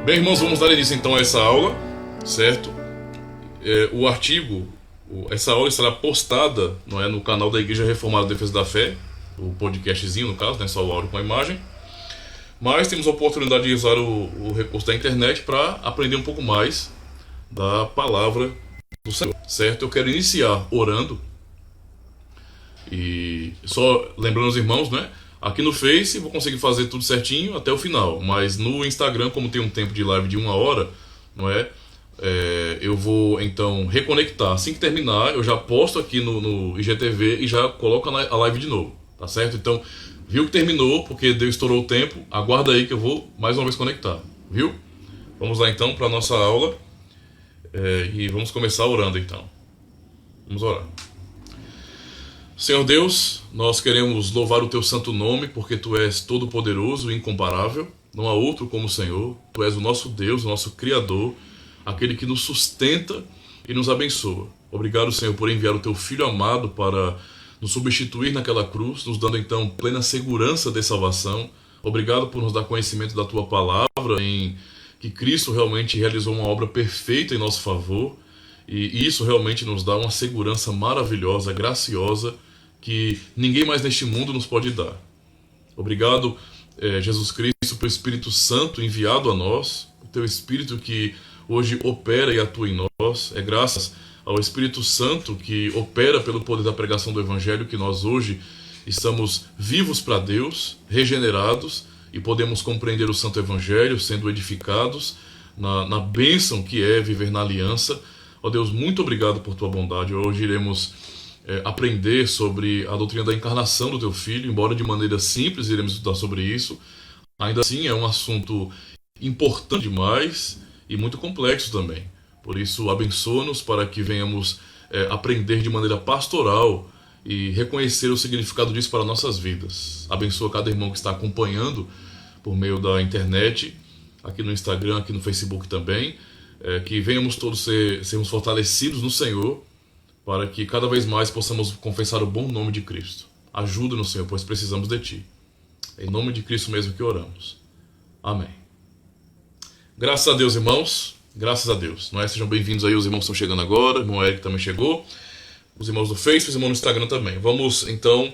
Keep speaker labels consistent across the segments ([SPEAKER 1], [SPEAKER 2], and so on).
[SPEAKER 1] Bem, irmãos, vamos dar início então a essa aula, certo? O artigo, essa aula estará postada, não é, no canal da Igreja Reformada Defesa da Fé, o podcastzinho no caso, né, só o áudio com a imagem. Mas temos a oportunidade de usar o recurso da internet para aprender um pouco mais da palavra do Senhor, certo? Eu quero iniciar orando e só lembrando os irmãos, né? Aqui no Face vou conseguir fazer tudo certinho até o final, mas no Instagram, como tem um tempo de live de 1 hora, não é? Eu vou então reconectar. Assim que terminar, eu já posto aqui no IGTV e já coloco a live de novo, tá certo? Então, viu que terminou, porque estourou o tempo, aguarda aí que eu vou mais uma vez conectar, viu? Vamos lá então para a nossa aula e vamos começar orando então. Vamos orar. Senhor Deus, nós queremos louvar o Teu santo nome, porque Tu és todo-poderoso e incomparável. Não há outro como o Senhor. Tu és o nosso Deus, o nosso Criador, aquele que nos sustenta e nos abençoa. Obrigado, Senhor, por enviar o Teu Filho amado para nos substituir naquela cruz, nos dando então plena segurança de salvação. Obrigado por nos dar conhecimento da Tua palavra, em que Cristo realmente realizou uma obra perfeita em nosso favor. E isso realmente nos dá uma segurança maravilhosa, graciosa, que ninguém mais neste mundo nos pode dar. Obrigado, Jesus Cristo, pelo Espírito Santo enviado a nós, o Teu Espírito que hoje opera e atua em nós. É graças ao Espírito Santo que opera pelo poder da pregação do Evangelho que nós hoje estamos vivos para Deus, regenerados, e podemos compreender o Santo Evangelho, sendo edificados na bênção que é viver na aliança. Ó Deus, muito obrigado por Tua bondade. Hoje iremos aprender sobre a doutrina da encarnação do Teu Filho, embora de maneira simples iremos estudar sobre isso. Ainda assim é um assunto importante demais e muito complexo também. Por isso, abençoa-nos para que venhamos aprender de maneira pastoral e reconhecer o significado disso para nossas vidas. Abençoa cada irmão que está acompanhando por meio da internet, aqui no Instagram, aqui no Facebook também, que venhamos todos sermos fortalecidos no Senhor, para que cada vez mais possamos confessar o bom nome de Cristo. Ajuda-nos, Senhor, pois precisamos de Ti. É em nome de Cristo mesmo que oramos. Amém. Graças a Deus, irmãos. Graças a Deus. Não é? Sejam bem-vindos aí, os irmãos que estão chegando agora. O irmão Eric também chegou. Os irmãos do Facebook, os irmãos do Instagram também. Vamos, então,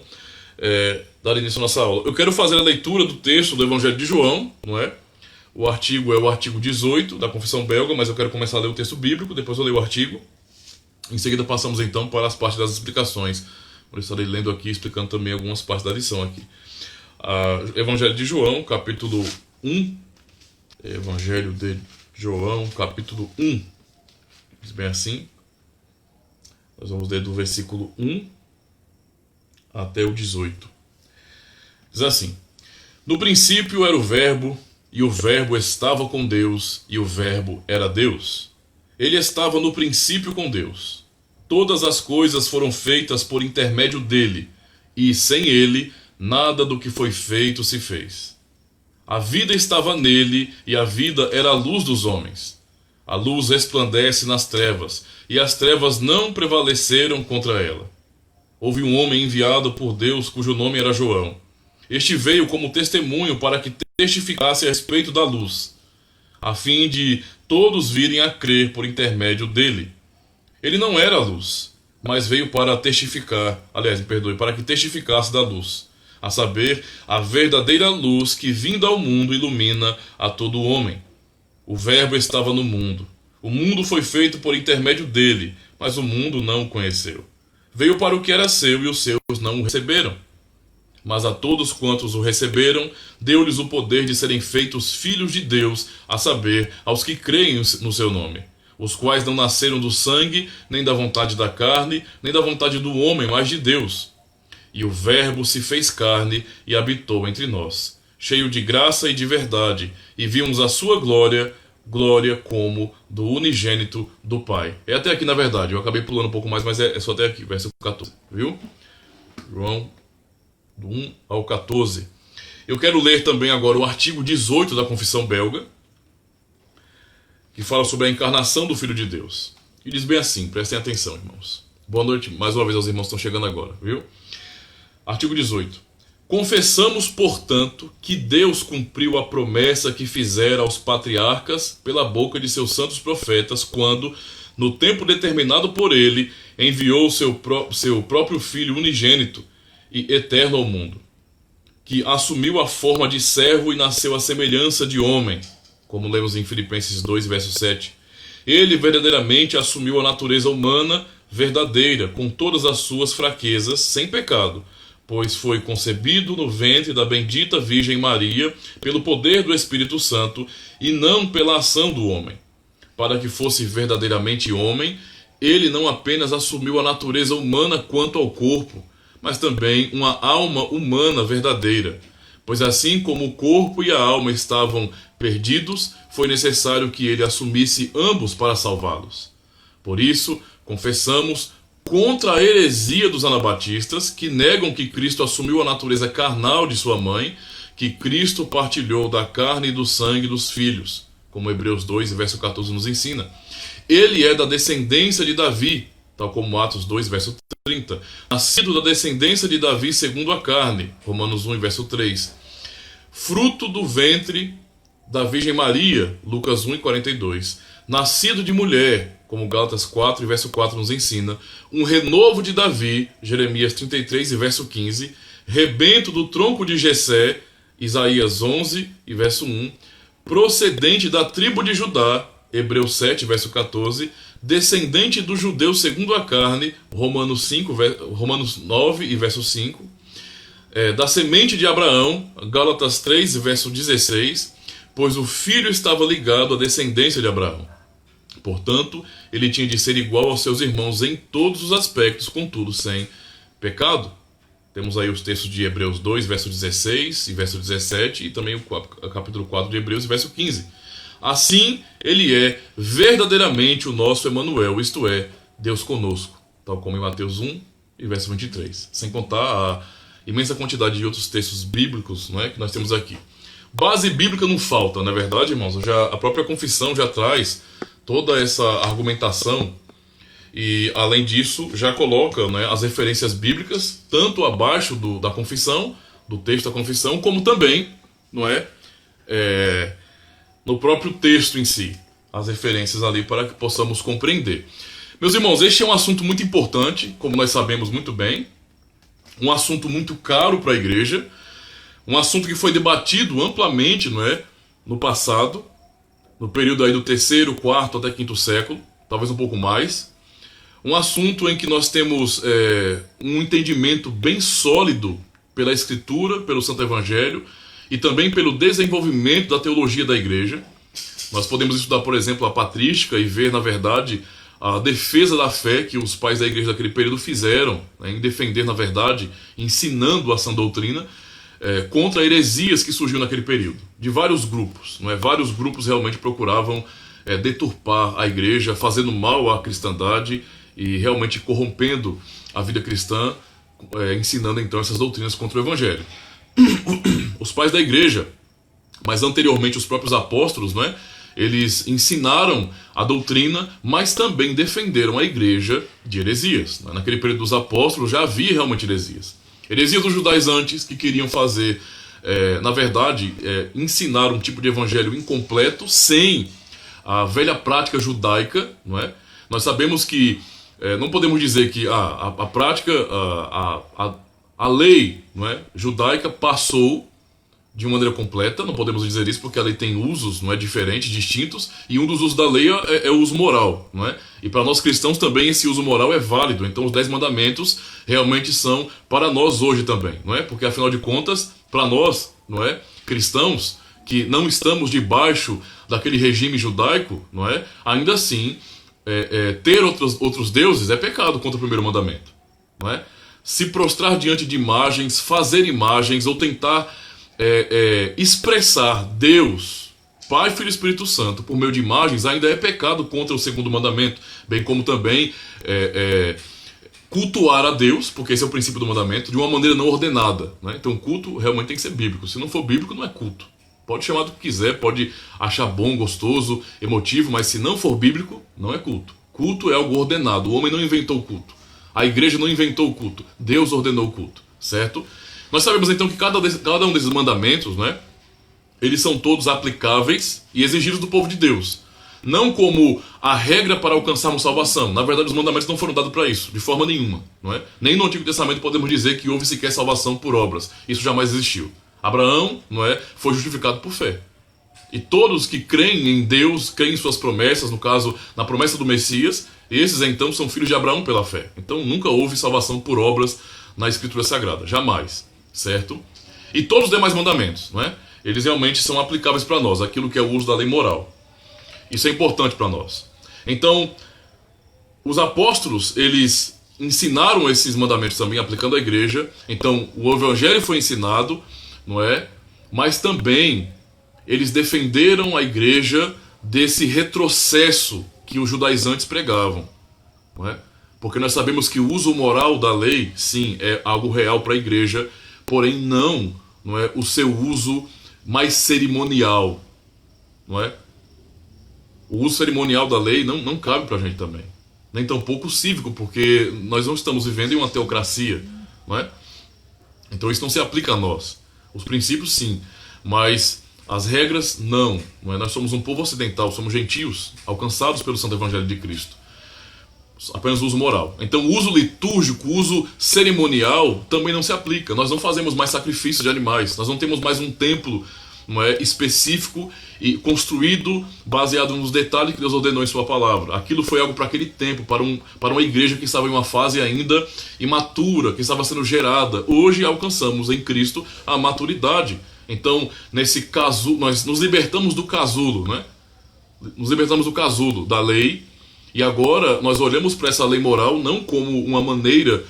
[SPEAKER 1] dar início à nossa aula. Eu quero fazer a leitura do texto do Evangelho de João, não é? O artigo é o artigo 18 da Confissão Belga, mas eu quero começar a ler o texto bíblico, depois eu leio o artigo. Em seguida passamos então para as partes das explicações. Eu estarei lendo aqui, explicando também algumas partes da lição aqui. Evangelho de João, capítulo 1. Evangelho de João, capítulo 1. Diz bem assim. Nós vamos ler do versículo 1 até o 18. Diz assim: No princípio era o Verbo, e o Verbo estava com Deus, e o Verbo era Deus. Ele estava no princípio com Deus. Todas as coisas foram feitas por intermédio dele, e sem ele, nada do que foi feito se fez. A vida estava nele, e a vida era a luz dos homens. A luz resplandece nas trevas, e as trevas não prevaleceram contra ela. Houve um homem enviado por Deus, cujo nome era João. Este veio como testemunho para que testificasse a respeito da luz, a fim de todos virem a crer por intermédio dele. Ele não era a luz, mas veio para testificar, para que testificasse da luz, a saber, a verdadeira luz que vindo ao mundo ilumina a todo homem. O Verbo estava no mundo. O mundo foi feito por intermédio dele, mas o mundo não o conheceu. Veio para o que era seu e os seus não o receberam. Mas a todos quantos o receberam, deu-lhes o poder de serem feitos filhos de Deus, a saber, aos que creem no seu nome, os quais não nasceram do sangue, nem da vontade da carne, nem da vontade do homem, mas de Deus. E o Verbo se fez carne e habitou entre nós, cheio de graça e de verdade, e vimos a sua glória, glória como do unigênito do Pai. É até aqui, na verdade, eu acabei pulando um pouco mais, mas é só até aqui, versículo 14, viu? João, do 1 ao 14. Eu quero ler também agora o artigo 18 da Confissão Belga, que fala sobre a encarnação do Filho de Deus. E diz bem assim, prestem atenção, irmãos. Boa noite, mais uma vez aos irmãos que estão chegando agora, viu? Artigo 18. Confessamos, portanto, que Deus cumpriu a promessa que fizera aos patriarcas pela boca de seus santos profetas, quando, no tempo determinado por ele, enviou seu próprio Filho unigênito e eterno ao mundo, que assumiu a forma de servo e nasceu à semelhança de homem, como lemos em Filipenses 2, verso 7. Ele verdadeiramente assumiu a natureza humana verdadeira, com todas as suas fraquezas, sem pecado, pois foi concebido no ventre da bendita Virgem Maria pelo poder do Espírito Santo e não pela ação do homem. Para que fosse verdadeiramente homem, ele não apenas assumiu a natureza humana quanto ao corpo, mas também uma alma humana verdadeira. Pois assim como o corpo e a alma estavam perdidos, foi necessário que ele assumisse ambos para salvá-los. Por isso, confessamos contra a heresia dos anabatistas, que negam que Cristo assumiu a natureza carnal de sua mãe, que Cristo partilhou da carne e do sangue dos filhos, como Hebreus 2, verso 14 nos ensina. Ele é da descendência de Davi, tal como Atos 2, verso 30, nascido da descendência de Davi segundo a carne, Romanos 1, verso 3, fruto do ventre da Virgem Maria, Lucas 1, 42, nascido de mulher, como Gálatas 4, verso 4 nos ensina, um renovo de Davi, Jeremias 33, verso 15, rebento do tronco de Jessé, Isaías 11, verso 1, procedente da tribo de Judá, Hebreus 7, verso 14, descendente do judeu segundo a carne, Romanos 9, verso 5, da semente de Abraão, Gálatas 3, verso 16, pois o filho estava ligado à descendência de Abraão. Portanto, ele tinha de ser igual aos seus irmãos em todos os aspectos, contudo sem pecado. Temos aí os textos de Hebreus 2, verso 16 e verso 17, e também o capítulo 4 de Hebreus, verso 15. Assim, ele é verdadeiramente o nosso Emanuel, isto é, Deus conosco, tal como em Mateus 1 e verso 23. Sem contar a imensa quantidade de outros textos bíblicos, não é, que nós temos aqui. Base bíblica não falta, não é verdade, irmãos? A própria confissão já traz toda essa argumentação e, além disso, já coloca, né, as referências bíblicas tanto abaixo da confissão, do texto da confissão, como também, não é, no próprio texto em si, as referências ali para que possamos compreender. Meus irmãos, este é um assunto muito importante, como nós sabemos muito bem, um assunto muito caro para a igreja, um assunto que foi debatido amplamente, não é, no passado, no período aí do 3º, 4º até 5º século, talvez um pouco mais. Um assunto em que nós temos um entendimento bem sólido pela Escritura, pelo Santo Evangelho e também pelo desenvolvimento da teologia da igreja. Nós podemos estudar, por exemplo, a patrística e ver, na verdade, a defesa da fé que os pais da igreja daquele período fizeram, né, em defender, na verdade, ensinando a sã doutrina, contra heresias que surgiu naquele período, de vários grupos, não é? Vários grupos realmente procuravam deturpar a igreja, fazendo mal à cristandade e realmente corrompendo a vida cristã, ensinando então essas doutrinas contra o evangelho. Os pais da igreja, mas anteriormente os próprios apóstolos, não é? Eles ensinaram a doutrina, mas também defenderam a igreja de heresias. Naquele período dos apóstolos já havia realmente heresias. Heresias dos judaizantes que queriam fazer, na verdade, ensinar um tipo de evangelho incompleto, sem a velha prática judaica, não é? Nós sabemos que não podemos dizer que a prática, a lei, não é, judaica passou de uma maneira completa, não podemos dizer isso porque a lei tem usos, não é, diferentes, distintos, e um dos usos da lei é o uso moral, não é? E para nós cristãos também esse uso moral é válido, então os 10 mandamentos realmente são para nós hoje também, não é? Porque afinal de contas, para nós, não é, cristãos, que não estamos debaixo daquele regime judaico, não é? Ainda assim, ter outros deuses é pecado contra o primeiro mandamento, não é? Se prostrar diante de imagens, fazer imagens ou tentar expressar Deus, Pai, Filho e Espírito Santo por meio de imagens ainda é pecado contra o segundo mandamento, bem como também cultuar a Deus, porque esse é o princípio do mandamento, de uma maneira não ordenada, né? Então o culto realmente tem que ser bíblico. Se não for bíblico, não é culto. Pode chamar do que quiser, pode achar bom, gostoso, emotivo, mas se não for bíblico, não é culto. Culto é algo ordenado. O homem não inventou o culto. A igreja não inventou o culto. Deus ordenou o culto, certo? Nós sabemos então que cada um desses mandamentos, né, eles são todos aplicáveis e exigidos do povo de Deus. Não como a regra para alcançarmos salvação. Na verdade, os mandamentos não foram dados para isso, de forma nenhuma. Não é? Nem no Antigo Testamento podemos dizer que houve sequer salvação por obras. Isso jamais existiu. Abraão, não é, foi justificado por fé. E todos que creem em Deus, creem em suas promessas, no caso, na promessa do Messias, esses então são filhos de Abraão pela fé. Então nunca houve salvação por obras na Escritura Sagrada. Jamais. Certo? E todos os demais mandamentos, não é? Eles realmente são aplicáveis para nós, aquilo que é o uso da lei moral. Isso é importante para nós. Então, os apóstolos, eles ensinaram esses mandamentos também, aplicando à igreja. Então, o evangelho foi ensinado, não é? Mas também eles defenderam a igreja desse retrocesso que os judaizantes pregavam, não é? Porque nós sabemos que o uso moral da lei, sim, é algo real para a igreja, porém não é o seu uso mais cerimonial, não é? O uso cerimonial da lei não cabe para a gente também. Nem tampouco cívico, porque nós não estamos vivendo em uma teocracia, não é? Então isso não se aplica a nós. Os princípios sim, mas as regras não é? Nós somos um povo ocidental, somos gentios, alcançados pelo Santo Evangelho de Cristo. Apenas o uso moral. Então o uso litúrgico, o uso cerimonial também não se aplica. Nós não fazemos mais sacrifícios de animais, nós não temos mais um templo, não é, específico e construído baseado nos detalhes que Deus ordenou em sua palavra. Aquilo foi algo para aquele tempo, para uma igreja que estava em uma fase ainda imatura, que estava sendo gerada. Hoje alcançamos em Cristo a maturidade. Então, nesse caso, nós nos libertamos do casulo, né? Nos libertamos do casulo da lei, e agora nós olhamos para essa lei moral não como uma maneira,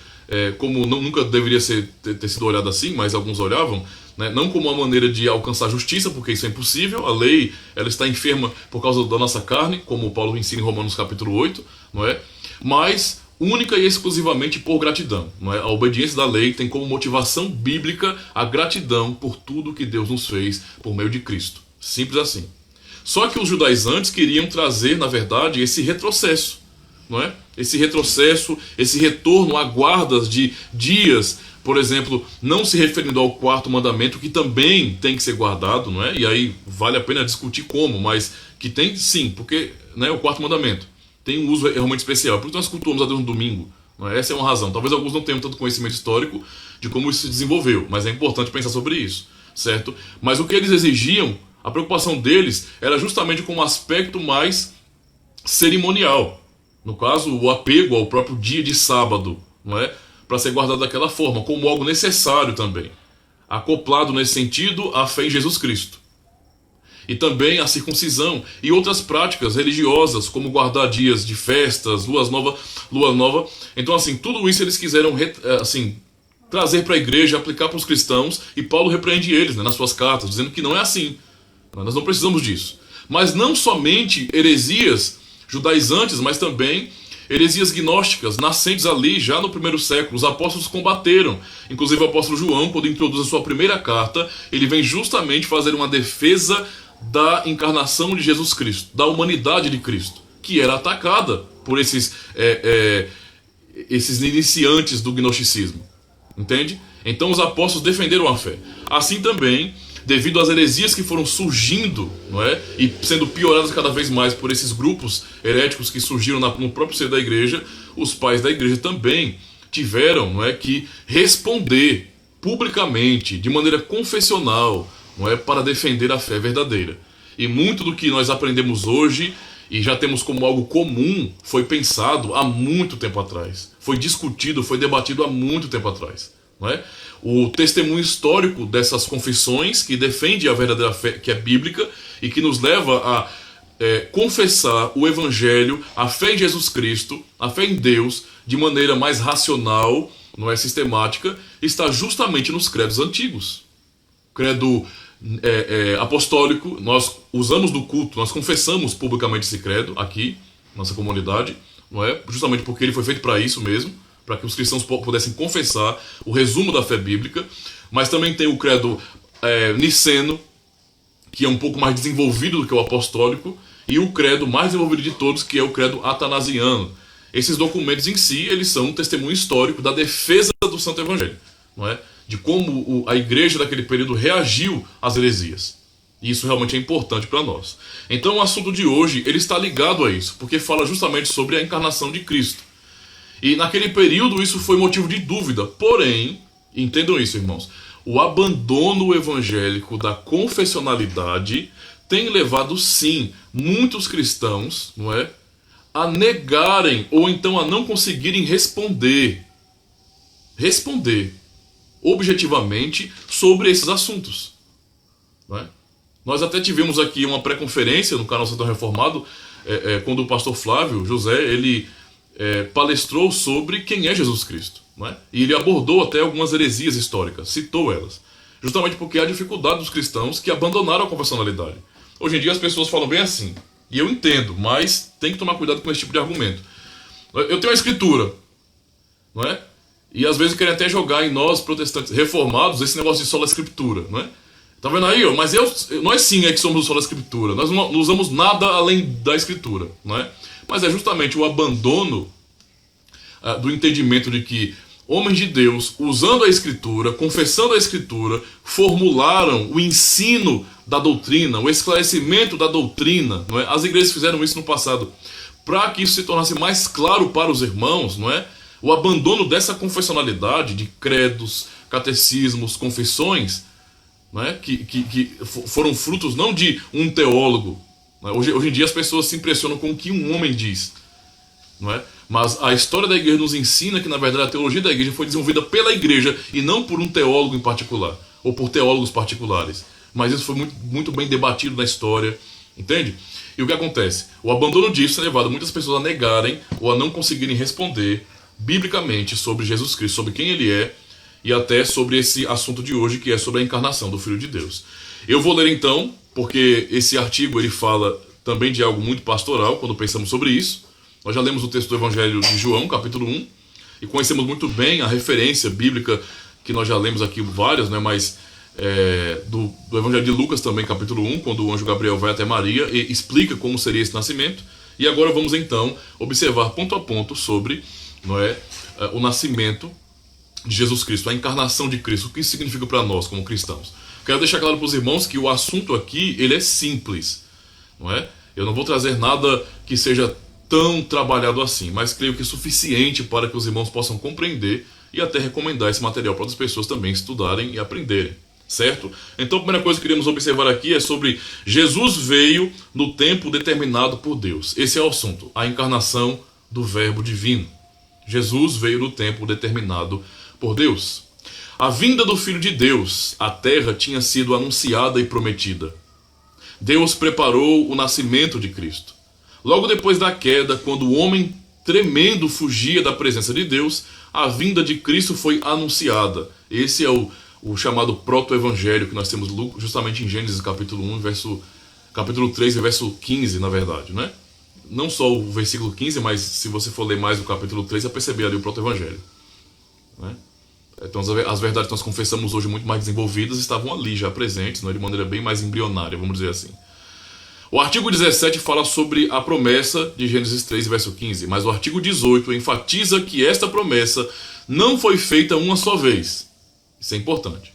[SPEAKER 1] como nunca deveria ter sido olhada assim, mas alguns olhavam, né? Não como uma maneira de alcançar justiça, porque isso é impossível. A lei, ela está enferma por causa da nossa carne, como Paulo ensina em Romanos capítulo 8, não é? Mas única e exclusivamente por gratidão, não é? A obediência da lei tem como motivação bíblica a gratidão por tudo que Deus nos fez por meio de Cristo. Simples assim. Só que os judaizantes queriam trazer, na verdade, esse retrocesso, não é? Esse retrocesso, esse retorno a guardas de dias, por exemplo, não se referindo ao quarto mandamento, que também tem que ser guardado, não é? E aí vale a pena discutir como, mas que tem sim, porque, né, o quarto mandamento tem um uso realmente especial. Por isso nós cultuamos a Deus no domingo, não é? Essa é uma razão. Talvez alguns não tenham tanto conhecimento histórico de como isso se desenvolveu, mas é importante pensar sobre isso, certo? Mas o que eles exigiam, a preocupação deles era justamente com um aspecto mais cerimonial. No caso, o apego ao próprio dia de sábado, não é? Para ser guardado daquela forma, como algo necessário também. Acoplado nesse sentido à fé em Jesus Cristo. E também a circuncisão e outras práticas religiosas, como guardar dias de festas, lua nova. Então, assim, tudo isso eles quiseram assim, trazer para a igreja, aplicar para os cristãos, e Paulo repreende eles, né, nas suas cartas, dizendo que não é assim. Nós não precisamos disso. Mas não somente heresias judaizantes, mas também heresias gnósticas, nascentes ali já no primeiro século. Os apóstolos combateram. Inclusive o apóstolo João, quando introduz a sua primeira carta, ele vem justamente fazer uma defesa da encarnação de Jesus Cristo, da humanidade de Cristo, que era atacada por esses iniciantes do gnosticismo. Entende? Então os apóstolos defenderam a fé. Assim também, devido às heresias que foram surgindo, não é? E sendo pioradas cada vez mais por esses grupos heréticos que surgiram no próprio seio da igreja, os pais da igreja também tiveram, não é, que responder publicamente, de maneira confessional, não é, para defender a fé verdadeira. E muito do que nós aprendemos hoje e já temos como algo comum foi pensado há muito tempo atrás. Foi discutido, foi debatido há muito tempo atrás, não é? O testemunho histórico dessas confissões que defende a verdadeira fé, que é bíblica, e que nos leva a confessar o Evangelho, a fé em Jesus Cristo, a fé em Deus, de maneira mais racional, não é sistemática, está justamente nos credos antigos. Credo apostólico, nós usamos no culto, nós confessamos publicamente esse credo aqui, nossa comunidade, não é? Justamente porque ele foi feito para isso mesmo, para que os cristãos pudessem confessar o resumo da fé bíblica. Mas também tem o credo niceno, que é um pouco mais desenvolvido do que o apostólico, e o credo mais desenvolvido de todos, que é o credo atanasiano. Esses documentos em si, eles são um testemunho histórico da defesa do Santo Evangelho, não é? de como a igreja daquele período reagiu às heresias. E isso realmente é importante para nós. Então o assunto de hoje ele está ligado a isso, porque fala justamente sobre a encarnação de Cristo. E naquele período isso foi motivo de dúvida. Porém, entendam isso, irmãos, o abandono evangélico da confessionalidade tem levado, sim, muitos cristãos, não é, a negarem ou então a não conseguirem responder objetivamente sobre esses assuntos. Não é? Nós até tivemos aqui uma pré-conferência no canal Sertão Reformado, quando o pastor Flávio José, ele palestrou sobre quem é Jesus Cristo. Não é? E ele abordou até algumas heresias históricas, citou elas. Justamente porque há dificuldade dos cristãos que abandonaram a confessionalidade. Hoje em dia as pessoas falam bem assim, e eu entendo, mas tem que tomar cuidado com esse tipo de argumento. Eu tenho a escritura, não é? E às vezes querem até jogar em nós, protestantes reformados, esse negócio de sola escritura, não é? Tá vendo aí? Mas nós sim é que somos o sola escritura, nós não usamos nada além da escritura, não é? Mas é justamente o abandono do entendimento de que homens de Deus, usando a escritura, confessando a escritura, formularam o ensino da doutrina, o esclarecimento da doutrina, não é? As igrejas fizeram isso no passado, para que isso se tornasse mais claro para os irmãos, não é? O abandono dessa confessionalidade de credos, catecismos, confissões, não é? que foram frutos não de um teólogo. Não é? Hoje em dia as pessoas se impressionam com o que um homem diz, não é? Mas a história da igreja nos ensina que, na verdade, a teologia da igreja foi desenvolvida pela igreja e não por um teólogo em particular, ou por teólogos particulares. Mas isso foi muito bem debatido na história, entende? E o que acontece? O abandono disso tem levado muitas pessoas a negarem ou a não conseguirem responder biblicamente sobre Jesus Cristo, sobre quem ele é, e até sobre esse assunto de hoje, que é sobre a encarnação do Filho de Deus. Eu vou ler então, porque esse artigo ele fala também de algo muito pastoral, quando pensamos sobre isso. Nós já lemos o texto do Evangelho de João, capítulo 1, e conhecemos muito bem a referência bíblica, que nós já lemos aqui várias, né, mas do Evangelho de Lucas também, capítulo 1, quando o anjo Gabriel vai até Maria e explica como seria esse nascimento. E agora vamos então observar ponto a ponto sobre, não é, o nascimento de Jesus Cristo, a encarnação de Cristo, o que isso significa para nós como cristãos. Quero deixar claro para os irmãos que o assunto aqui ele é simples, não é? Eu não vou trazer nada que seja tão trabalhado assim, mas creio que é suficiente para que os irmãos possam compreender e até recomendar esse material para outras pessoas também estudarem e aprenderem, certo? Então a primeira coisa que queremos observar aqui é sobre Jesus veio no tempo determinado por Deus. Esse é o assunto, a encarnação do Verbo divino. Jesus veio no tempo determinado por Deus. A vinda do Filho de Deus à terra tinha sido anunciada e prometida. Deus preparou o nascimento de Cristo. Logo depois da queda, quando o homem tremendo fugia da presença de Deus, a vinda de Cristo foi anunciada. Esse é o chamado proto-evangelho que nós temos justamente em Gênesis capítulo 1, capítulo 3 e verso 15, na verdade, né? Não só o versículo 15, mas se você for ler mais o capítulo 3, você vai perceber ali o proto-evangelho, né? Então as verdades que nós confessamos hoje muito mais desenvolvidas estavam ali já presentes, né? De maneira bem mais embrionária, vamos dizer assim. O artigo 17 fala sobre a promessa de Gênesis 3, verso 15, mas o artigo 18 enfatiza que esta promessa não foi feita uma só vez. Isso é importante.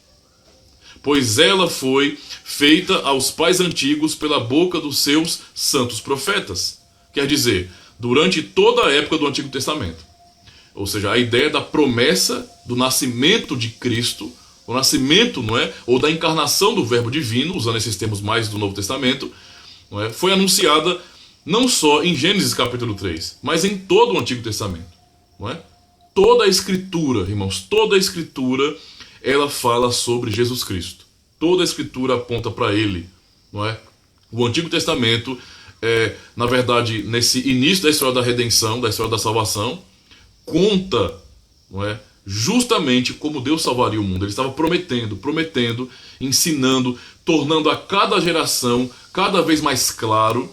[SPEAKER 1] Pois ela foi feita aos pais antigos pela boca dos seus santos profetas. Quer dizer, durante toda a época do Antigo Testamento. Ou seja, a ideia da promessa do nascimento de Cristo, o nascimento, não é, ou da encarnação do Verbo divino, usando esses termos mais do Novo Testamento, não é, foi anunciada não só em Gênesis capítulo 3, mas em todo o Antigo Testamento. Não é? Toda a Escritura, irmãos, toda a Escritura, ela fala sobre Jesus Cristo. Toda a Escritura aponta para Ele. Não é? O Antigo Testamento, na verdade, nesse início da história da redenção, da história da salvação, conta, não é, justamente como Deus salvaria o mundo. Ele estava prometendo, ensinando, tornando a cada geração cada vez mais claro,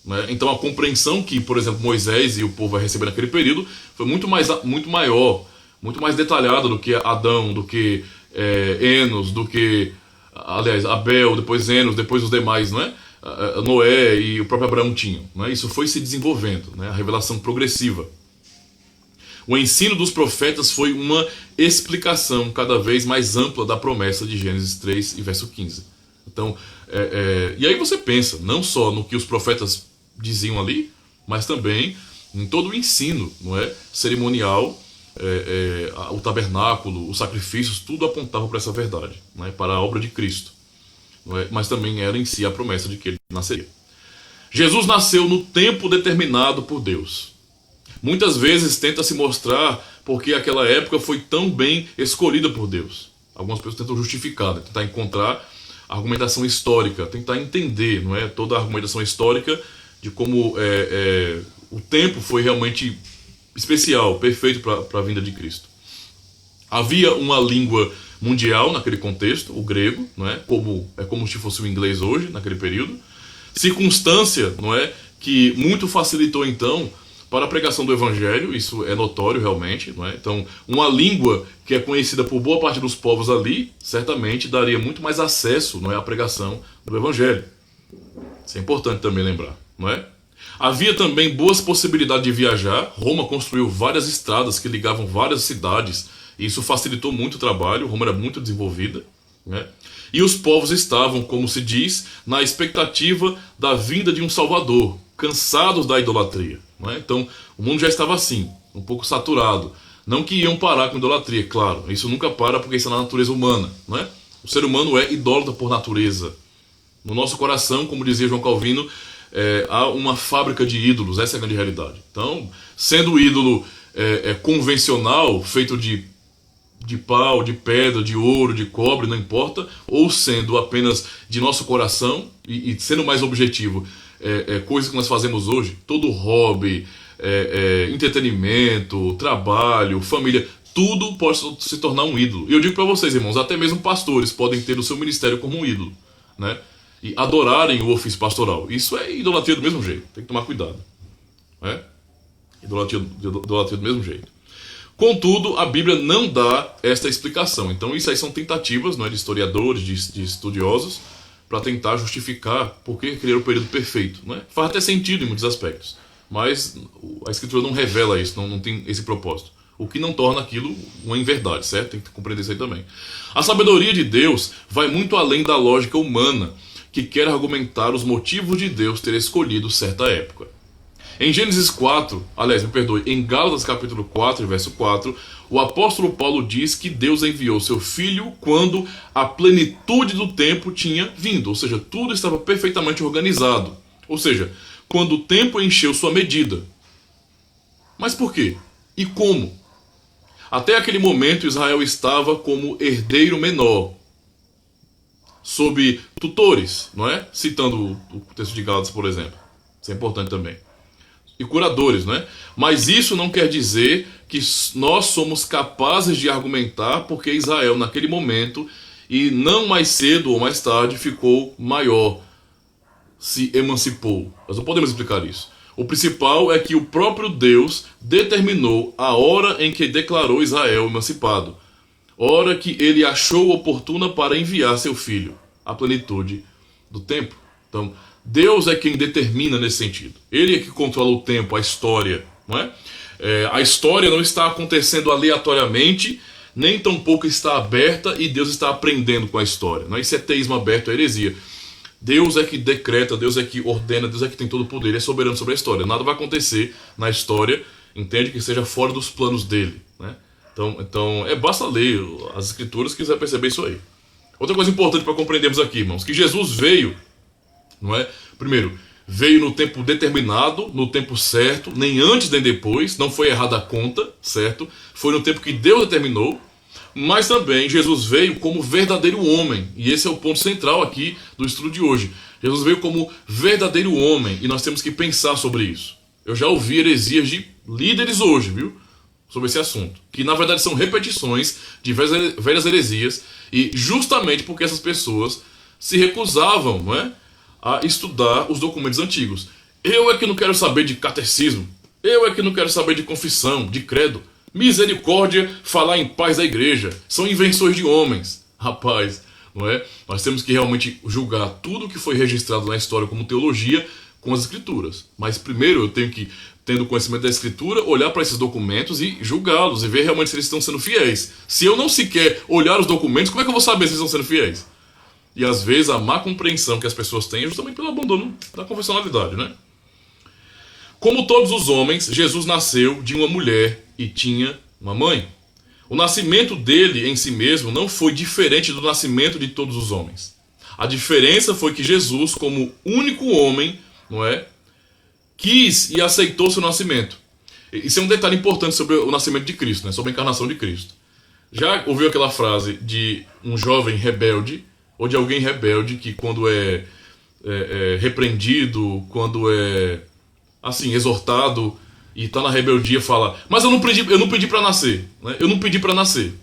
[SPEAKER 1] né? Então a compreensão que, por exemplo, Moisés e o povo vai receber naquele período foi muito maior, muito mais detalhada do que Adão, do que Enos, do que, aliás, Abel, depois Enos, depois os demais, não é? Noé e o próprio Abraão tinham, não é? Isso foi se desenvolvendo, né? A revelação progressiva. O ensino dos profetas foi uma explicação cada vez mais ampla da promessa de Gênesis 3 e verso 15. Então, e aí você pensa, não só no que os profetas diziam ali, mas também em todo o ensino, não é, cerimonial, o tabernáculo, os sacrifícios, tudo apontava para essa verdade, não é, para a obra de Cristo. Não é, mas também era em si a promessa de que ele nasceria. Jesus nasceu no tempo determinado por Deus. Muitas vezes tenta se mostrar porque aquela época foi tão bem escolhida por Deus. Algumas pessoas tentam justificar, tentar encontrar argumentação histórica, tentar entender, não é, toda a argumentação histórica de como o tempo foi realmente especial, perfeito para a vinda de Cristo. Havia uma língua mundial naquele contexto, o grego, não é? Como se fosse o inglês hoje, naquele período. Circunstância, não é, que muito facilitou então para a pregação do evangelho, isso é notório realmente, não é? Então, uma língua que é conhecida por boa parte dos povos ali, certamente daria muito mais acesso, não é, à pregação do evangelho. Isso é importante também lembrar, não é? Havia também boas possibilidades de viajar. Roma construiu várias estradas que ligavam várias cidades, e isso facilitou muito o trabalho. Roma era muito desenvolvida, né? E os povos estavam, como se diz, na expectativa da vinda de um Salvador, cansados da idolatria, não é? Então, o mundo já estava assim, um pouco saturado. Não que iam parar com idolatria, claro. Isso nunca para porque isso é na natureza humana, não é? O ser humano é idólatra por natureza. No nosso coração, como dizia João Calvino, há uma fábrica de ídolos, essa é a grande realidade. Então, sendo o ídolo convencional, feito de pau, de pedra, de ouro, de cobre, não importa, ou sendo apenas de nosso coração, e sendo mais objetivo, coisas que nós fazemos hoje, todo hobby, entretenimento, trabalho, família, tudo pode se tornar um ídolo. E eu digo para vocês, irmãos, até mesmo pastores podem ter o seu ministério como um ídolo, né? E adorarem o ofício pastoral. Isso é idolatria do mesmo jeito, tem que tomar cuidado, né? Idolatria do mesmo jeito. Contudo, a Bíblia não dá esta explicação. Então isso aí são tentativas, não é, de historiadores, de estudiosos, para tentar justificar por que criar o período perfeito, não é? Faz até sentido em muitos aspectos, mas a Escritura não revela isso, não tem esse propósito. O que não torna aquilo uma inverdade, certo? Tem que compreender isso aí também. A sabedoria de Deus vai muito além da lógica humana, que quer argumentar os motivos de Deus ter escolhido certa época. Em Gênesis 4, em Gálatas capítulo 4, verso 4, o apóstolo Paulo diz que Deus enviou seu Filho quando a plenitude do tempo tinha vindo, ou seja, tudo estava perfeitamente organizado, ou seja, quando o tempo encheu sua medida. Mas por quê? E como? Até aquele momento Israel estava como herdeiro menor, sob tutores, não é? Citando o texto de Gálatas, por exemplo. Isso é importante também. E curadores, não é? Mas isso não quer dizer que nós somos capazes de argumentar porque Israel, naquele momento, e não mais cedo ou mais tarde, ficou maior, se emancipou. Nós não podemos explicar isso. O principal é que o próprio Deus determinou a hora em que declarou Israel emancipado. Hora que ele achou oportuna para enviar seu filho, à plenitude do tempo. Então, Deus é quem determina nesse sentido. Ele é que controla o tempo, a história, não é? A história não está acontecendo aleatoriamente, nem tampouco está aberta e Deus está aprendendo com a história. Não é? Isso é teísmo aberto, é heresia. Deus é que decreta, Deus é que ordena, Deus é que tem todo o poder, Ele é soberano sobre a história. Nada vai acontecer na história, entende, que seja fora dos planos dele, né? Então basta ler as escrituras que você vai perceber isso aí. Outra coisa importante para compreendermos aqui, irmãos, que Jesus veio, não é? Primeiro, veio no tempo determinado, no tempo certo, nem antes nem depois, não foi errada a conta, certo? Foi no tempo que Deus determinou, mas também Jesus veio como verdadeiro homem, e esse é o ponto central aqui do estudo de hoje. Jesus veio como verdadeiro homem, e nós temos que pensar sobre isso. Eu já ouvi heresias de líderes hoje, viu? Sobre esse assunto, que na verdade são repetições de velhas heresias, e justamente porque essas pessoas se recusavam, não é, a estudar os documentos antigos. Eu é que não quero saber de catecismo, eu é que não quero saber de confissão, de credo. Misericórdia, falar em paz da igreja, são invenções de homens. Rapaz, não é? Nós temos que realmente julgar tudo que foi registrado na história como teologia com as Escrituras. Mas primeiro eu tenho que, tendo conhecimento da Escritura, olhar para esses documentos e julgá-los e ver realmente se eles estão sendo fiéis. Se eu não sequer olhar os documentos, como é que eu vou saber se eles estão sendo fiéis? E às vezes a má compreensão que as pessoas têm é justamente pelo abandono da confessionalidade, né? Como todos os homens, Jesus nasceu de uma mulher e tinha uma mãe. O nascimento dele em si mesmo não foi diferente do nascimento de todos os homens. A diferença foi que Jesus, como único homem, não é, quis e aceitou seu nascimento. Isso é um detalhe importante sobre o nascimento de Cristo, né? Sobre a encarnação de Cristo. Já ouviu aquela frase de um jovem rebelde, ou de alguém rebelde que quando é repreendido, quando é assim, exortado e está na rebeldia, fala: mas eu não pedi para nascer, né? Eu não pedi para nascer,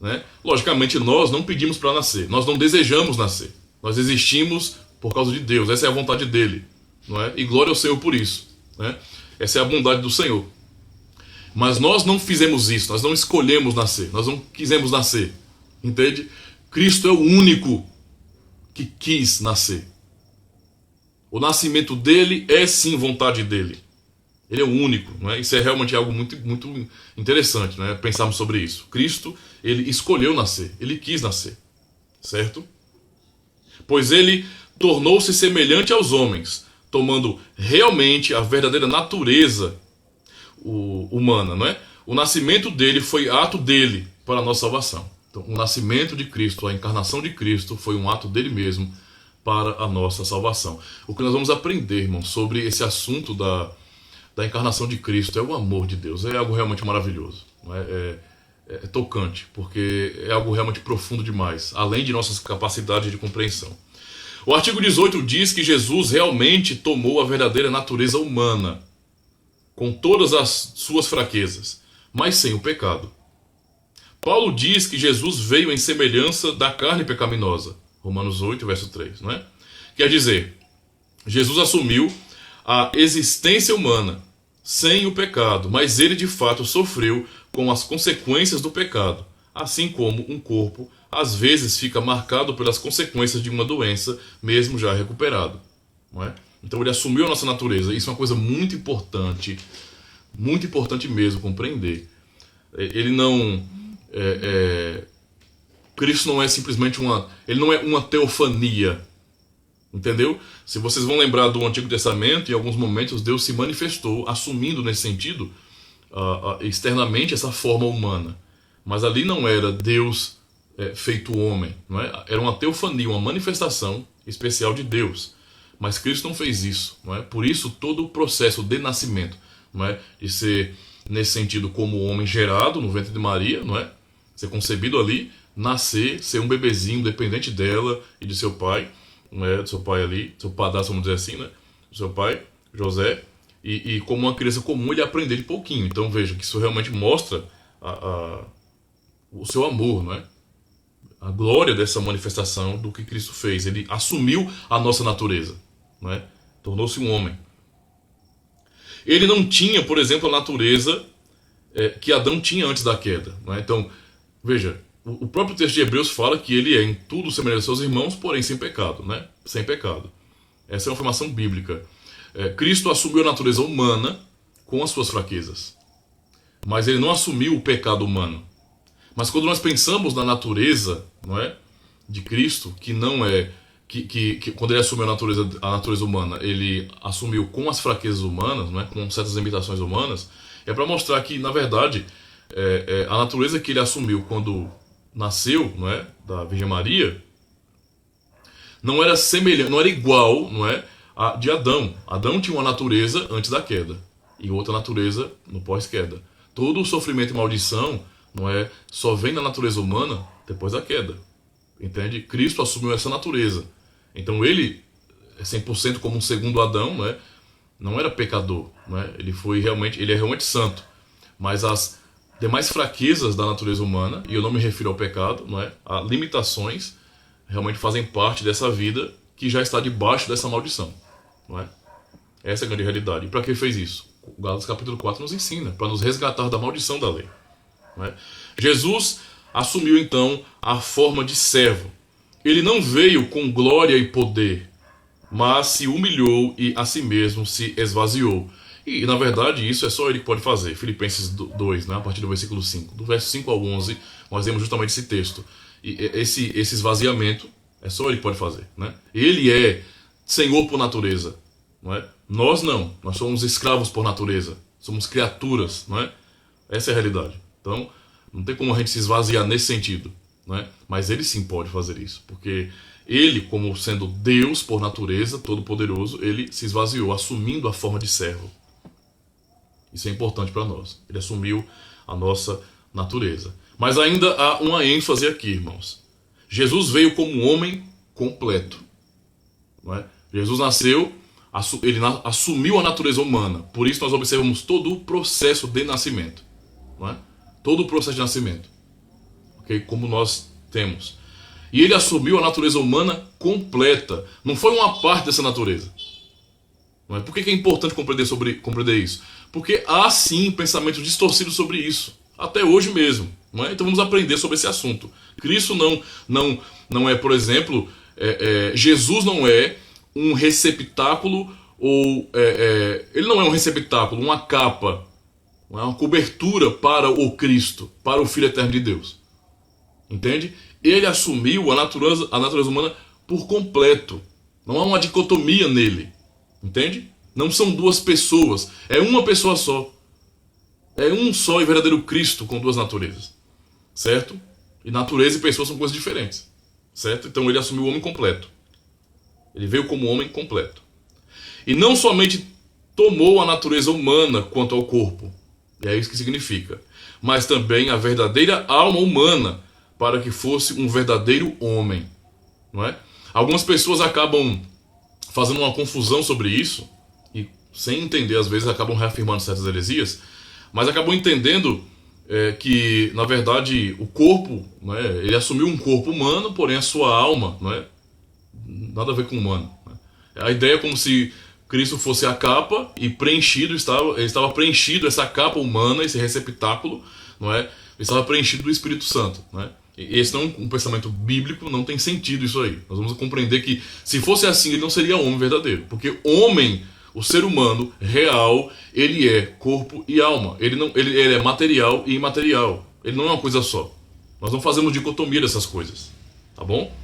[SPEAKER 1] né? Logicamente nós não pedimos para nascer, nós não desejamos nascer, nós existimos por causa de Deus, essa é a vontade dele, não é? E glória ao Senhor por isso, né? Essa é a bondade do Senhor. Mas nós não fizemos isso, nós não escolhemos nascer, nós não quisemos nascer, entende? Cristo é o único que quis nascer. O nascimento dele é sim vontade dele. Ele é o único, não é? Isso é realmente algo muito, muito interessante, né? Pensarmos sobre isso. Cristo, ele escolheu nascer, ele quis nascer, certo? Pois ele tornou-se semelhante aos homens, tomando realmente a verdadeira natureza humana, não é? O nascimento dele foi ato dele para a nossa salvação. Então, o nascimento de Cristo, a encarnação de Cristo, foi um ato dele mesmo para a nossa salvação. O que nós vamos aprender, irmão, sobre esse assunto da encarnação de Cristo é o amor de Deus. É algo realmente maravilhoso, não é? É tocante, porque é algo realmente profundo demais, além de nossas capacidades de compreensão. O artigo 18 diz que Jesus realmente tomou a verdadeira natureza humana, com todas as suas fraquezas, mas sem o pecado. Paulo diz que Jesus veio em semelhança da carne pecaminosa, Romanos 8, verso 3, não é? Quer dizer, Jesus assumiu a existência humana sem o pecado, mas ele de fato sofreu com as consequências do pecado, assim como um corpo às vezes fica marcado pelas consequências de uma doença, mesmo já recuperado, não é? Então ele assumiu a nossa natureza. Isso é uma coisa muito importante mesmo compreender. Ele não Cristo não é simplesmente ele não é uma teofania, entendeu? Se vocês vão lembrar do Antigo Testamento, em alguns momentos Deus se manifestou, assumindo nesse sentido, externamente essa forma humana. Mas ali não era Deus feito homem, não é? Era uma teofania, uma manifestação especial de Deus. Mas Cristo não fez isso, não é? Por isso todo o processo de nascimento, não é? De ser, nesse sentido, como homem gerado no ventre de Maria, não é? Ser concebido ali, nascer, ser um bebezinho dependente dela e de seu pai, não é? Do seu pai ali, seu padrasto, vamos dizer assim, né? Do seu pai, José, e como uma criança comum ele aprender de pouquinho. Então veja que isso realmente mostra o seu amor, não é? A glória dessa manifestação do que Cristo fez. Ele assumiu a nossa natureza, não é? Tornou-se um homem. Ele não tinha, por exemplo, a natureza que Adão tinha antes da queda, não é? Então, veja, o próprio texto de Hebreus fala que ele é em tudo semelhante aos seus irmãos, porém sem pecado, né? Sem pecado. Essa é uma afirmação bíblica. Cristo assumiu a natureza humana com as suas fraquezas, mas ele não assumiu o pecado humano. Mas quando nós pensamos na natureza, não é, de Cristo, que não é que quando ele assumiu a natureza humana, ele assumiu com as fraquezas humanas, não é, com certas limitações humanas, é para mostrar que, na verdade, a natureza que ele assumiu quando nasceu, não é, da Virgem Maria, não era semelhante, não era igual, não é, a de Adão. Adão tinha uma natureza antes da queda e outra natureza no pós-queda. Todo o sofrimento e maldição, não é, só vem da natureza humana depois da queda. Entende? Cristo assumiu essa natureza. Então ele é 100% como um segundo Adão, não é? Não era pecador, não é? Ele é realmente santo. Mas as demais fraquezas da natureza humana, e eu não me refiro ao pecado, não é? As limitações realmente fazem parte dessa vida que já está debaixo dessa maldição, não é? Essa é a grande realidade. E para que fez isso? O Gálatas capítulo 4 nos ensina, para nos resgatar da maldição da lei. Não é? Jesus assumiu então a forma de servo. Ele não veio com glória e poder, mas se humilhou e a si mesmo se esvaziou. E na verdade isso é só ele que pode fazer. Filipenses 2, né, a partir do versículo 5. Do verso 5 ao 11, nós vemos justamente esse texto. E esse esvaziamento é só ele que pode fazer. Né? Ele é Senhor por natureza. Não é? Nós não. Nós somos escravos por natureza. Somos criaturas. Não é? Essa é a realidade. Então, não tem como a gente se esvaziar nesse sentido. Não é? Mas ele sim pode fazer isso. Porque ele, como sendo Deus por natureza, todo-poderoso, ele se esvaziou, assumindo a forma de servo. Isso é importante para nós. Ele assumiu a nossa natureza. Mas ainda há uma ênfase aqui, irmãos. Jesus veio como um homem completo. Não é? Jesus nasceu, ele assumiu a natureza humana. Por isso nós observamos todo o processo de nascimento. Não é? Todo o processo de nascimento. Okay? Como nós temos. E ele assumiu a natureza humana completa. Não foi uma parte dessa natureza. Não é? Por que é importante compreender isso? Porque há sim pensamentos distorcidos sobre isso. Até hoje mesmo. Não é? Então vamos aprender sobre esse assunto. Cristo não é, por exemplo, Jesus não é um receptáculo, ou ele não é um receptáculo, uma capa, uma cobertura para o Cristo, para o Filho Eterno de Deus. Entende? Ele assumiu a natureza humana por completo. Não há uma dicotomia nele. Entende? Não são duas pessoas. É uma pessoa só. É um só e verdadeiro Cristo com duas naturezas. Certo? E natureza e pessoa são coisas diferentes. Certo? Então ele assumiu o homem completo. Ele veio como homem completo. E não somente tomou a natureza humana quanto ao corpo. E é isso que significa. Mas também a verdadeira alma humana, para que fosse um verdadeiro homem. Não é? Algumas pessoas acabam fazendo uma confusão sobre isso, e sem entender, às vezes acabam reafirmando certas heresias, mas acabam entendendo que, na verdade, o corpo, não é? Ele assumiu um corpo humano, porém a sua alma, não é? Nada a ver com humano. Né? A ideia é como se Cristo fosse a capa e ele estava preenchido, essa capa humana, esse receptáculo, não é? Ele estava preenchido do Espírito Santo. Não é? Esse não é um pensamento bíblico, não tem sentido isso aí. Nós vamos compreender que, se fosse assim, ele não seria homem verdadeiro. Porque homem, o ser humano real, ele é corpo e alma. Ele é material e imaterial. Ele não é uma coisa só. Nós não fazemos dicotomia dessas coisas. Tá bom?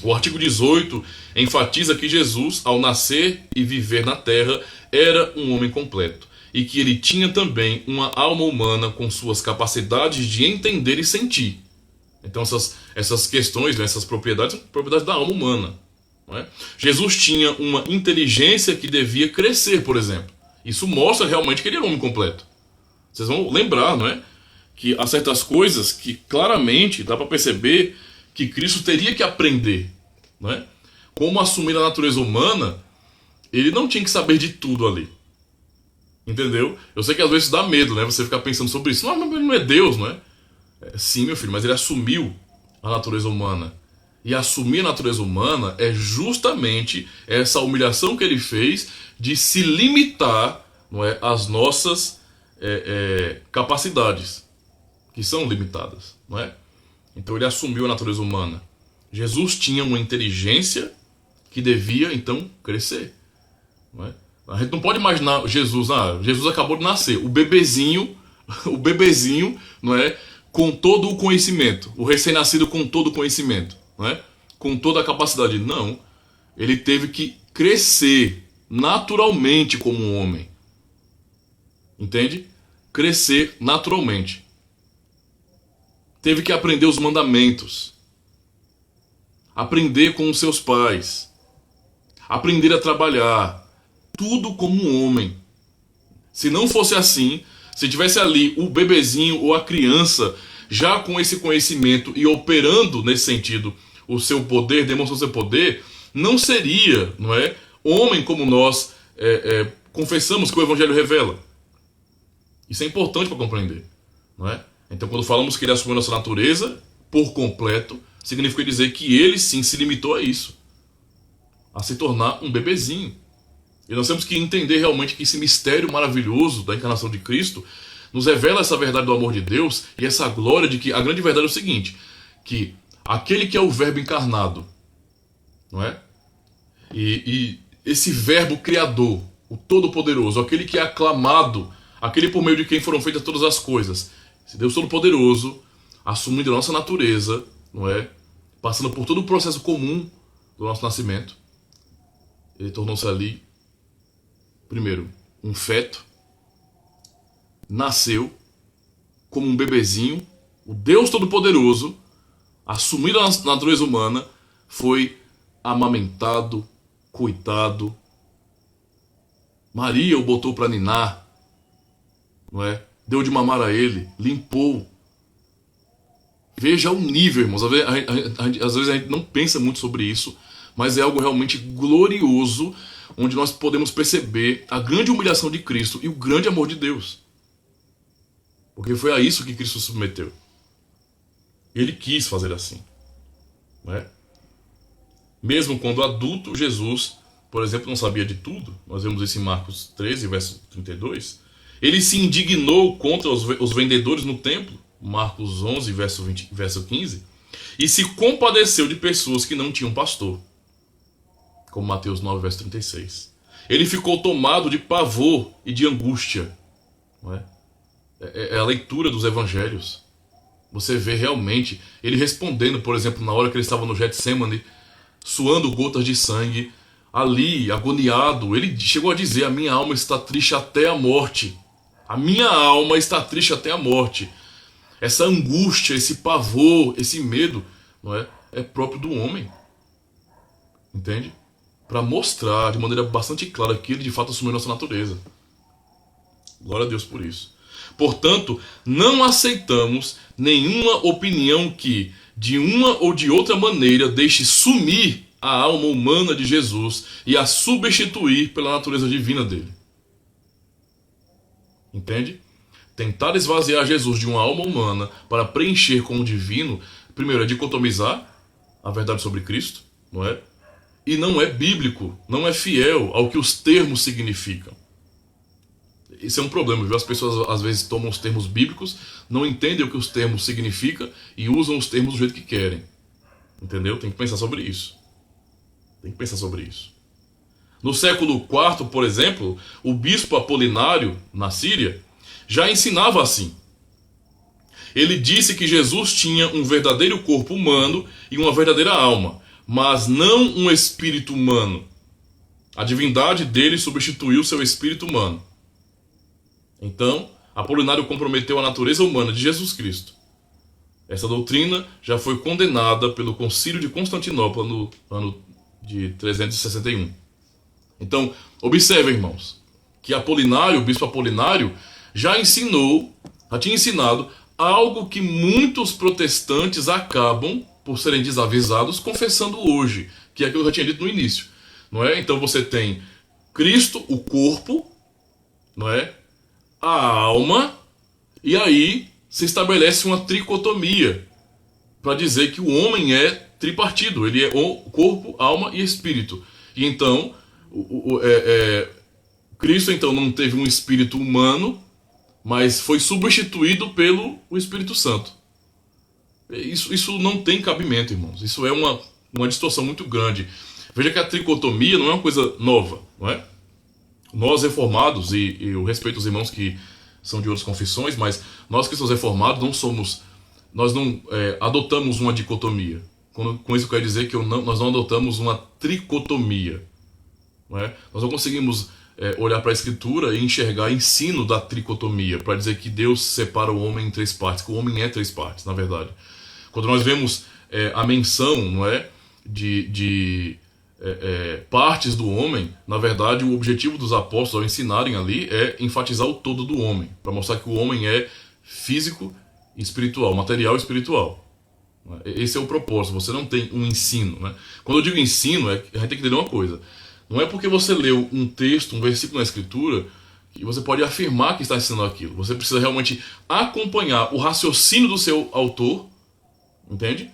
[SPEAKER 1] O artigo 18 enfatiza que Jesus, ao nascer e viver na terra, era um homem completo. E que ele tinha também uma alma humana com suas capacidades de entender e sentir. Então essas questões, né, essas propriedades, são propriedades da alma humana. Não é? Jesus tinha uma inteligência que devia crescer, por exemplo. Isso mostra realmente que ele era um homem completo. Vocês vão lembrar, não é? Que há certas coisas que claramente dá para perceber que Cristo teria que aprender. Não é? Como assumir a natureza humana, ele não tinha que saber de tudo ali. Entendeu? Eu sei que às vezes dá medo, né? Você ficar pensando sobre isso. Não, mas ele não é Deus, não é? Sim, meu filho, mas ele assumiu a natureza humana. E assumir a natureza humana é justamente essa humilhação que ele fez de se limitar, não é, às nossas capacidades, que são limitadas, não é? Então ele assumiu a natureza humana. Jesus tinha uma inteligência que devia, então, crescer, não é? A gente não pode imaginar Jesus acabou de nascer, o bebezinho, não é, com todo o conhecimento, o recém-nascido com todo o conhecimento, não é, com toda a capacidade. Não, ele teve que crescer naturalmente como um homem, entende? Crescer naturalmente. Teve que aprender os mandamentos, aprender com os seus pais, aprender a trabalhar. Tudo como um homem. Se não fosse assim, se tivesse ali o bebezinho ou a criança já com esse conhecimento e operando nesse sentido o seu poder, demonstrando o seu poder, não seria, não é, homem como nós confessamos que o Evangelho revela. Isso é importante para compreender, não é? Então, quando falamos que ele assumiu nossa natureza por completo, significa dizer que ele sim se limitou a isso, a se tornar um bebezinho. E nós temos que entender realmente que esse mistério maravilhoso da encarnação de Cristo nos revela essa verdade do amor de Deus e essa glória de que a grande verdade é o seguinte, que aquele que é o Verbo encarnado, não é? E esse verbo criador, o Todo-Poderoso, aquele que é aclamado, aquele por meio de quem foram feitas todas as coisas, esse Deus Todo-Poderoso, assumindo a nossa natureza, não é? Passando por todo o processo comum do nosso nascimento, ele tornou-se ali, primeiro, um feto, nasceu como um bebezinho, o Deus Todo-Poderoso, assumindo a natureza humana, foi amamentado, coitado. Maria o botou para ninar, não é? Deu de mamar a ele, limpou. Veja o nível, irmãos. Às vezes a gente não pensa muito sobre isso, mas é algo realmente glorioso, onde nós podemos perceber a grande humilhação de Cristo e o grande amor de Deus. Porque foi a isso que Cristo se submeteu. Ele quis fazer assim, não é? Mesmo quando adulto, Jesus, por exemplo, não sabia de tudo. Nós vemos isso em Marcos 13, verso 32. Ele se indignou contra os vendedores no templo, Marcos 11, verso 15, e se compadeceu de pessoas que não tinham pastor, como Mateus 9, verso 36. Ele ficou tomado de pavor e de angústia. Não é? É a leitura dos evangelhos. Você vê realmente ele respondendo, por exemplo, na hora que ele estava no Getsemane, suando gotas de sangue, ali, agoniado, ele chegou a dizer: a minha alma está triste até a morte. A minha alma está triste até a morte. Essa angústia, esse pavor, esse medo, não é? É próprio do homem. Entende? Para mostrar de maneira bastante clara que ele de fato assumiu nossa natureza. Glória a Deus por isso. Portanto, não aceitamos nenhuma opinião que, de uma ou de outra maneira, deixe sumir a alma humana de Jesus e a substituir pela natureza divina dele. Entende? Tentar esvaziar Jesus de uma alma humana para preencher com o divino, primeiro, é dicotomizar a verdade sobre Cristo, não é? E não é bíblico, não é fiel ao que os termos significam. Isso é um problema, viu? As pessoas às vezes tomam os termos bíblicos, não entendem o que os termos significam e usam os termos do jeito que querem. Entendeu? Tem que pensar sobre isso. Tem que pensar sobre isso. No século IV, por exemplo, o bispo Apolinário, na Síria, já ensinava assim. Ele disse que Jesus tinha um verdadeiro corpo humano e uma verdadeira alma, mas não um espírito humano. A divindade dele substituiu seu espírito humano. Então, Apolinário comprometeu a natureza humana de Jesus Cristo. Essa doutrina já foi condenada pelo Concílio de Constantinopla no ano de 361. Então, observe, irmãos, que Apolinário, o bispo Apolinário, já tinha ensinado algo que muitos protestantes acabam, por serem desavisados, confessando hoje, que é aquilo que eu já tinha dito no início. Não é? Então você tem Cristo, o corpo, não é? A alma, e aí se estabelece uma tricotomia para dizer que o homem é tripartido, ele é o corpo, alma e espírito. E então, Cristo então não teve um espírito humano, mas foi substituído pelo Espírito Santo. Isso não tem cabimento, irmãos. Isso é uma distorção muito grande. Veja que a tricotomia não é uma coisa nova, não é? Nós reformados, e eu respeito os irmãos que são de outras confissões, mas nós que somos reformados nós não adotamos uma dicotomia. Com isso eu quero dizer que nós não adotamos uma tricotomia. Não é? Nós não conseguimos olhar para a Escritura e enxergar ensino da tricotomia, para dizer que Deus separa o homem em três partes, que o homem é três partes, na verdade. Quando nós vemos a menção, não é, de partes do homem, na verdade o objetivo dos apóstolos ao ensinarem ali é enfatizar o todo do homem, para mostrar que o homem é físico e espiritual, material e espiritual. Esse é o propósito. Você não tem um ensino, né? Quando eu digo ensino, a gente tem que entender uma coisa. Não é porque você leu um texto, um versículo na Escritura, que você pode afirmar que está ensinando aquilo. Você precisa realmente acompanhar o raciocínio do seu autor, entende?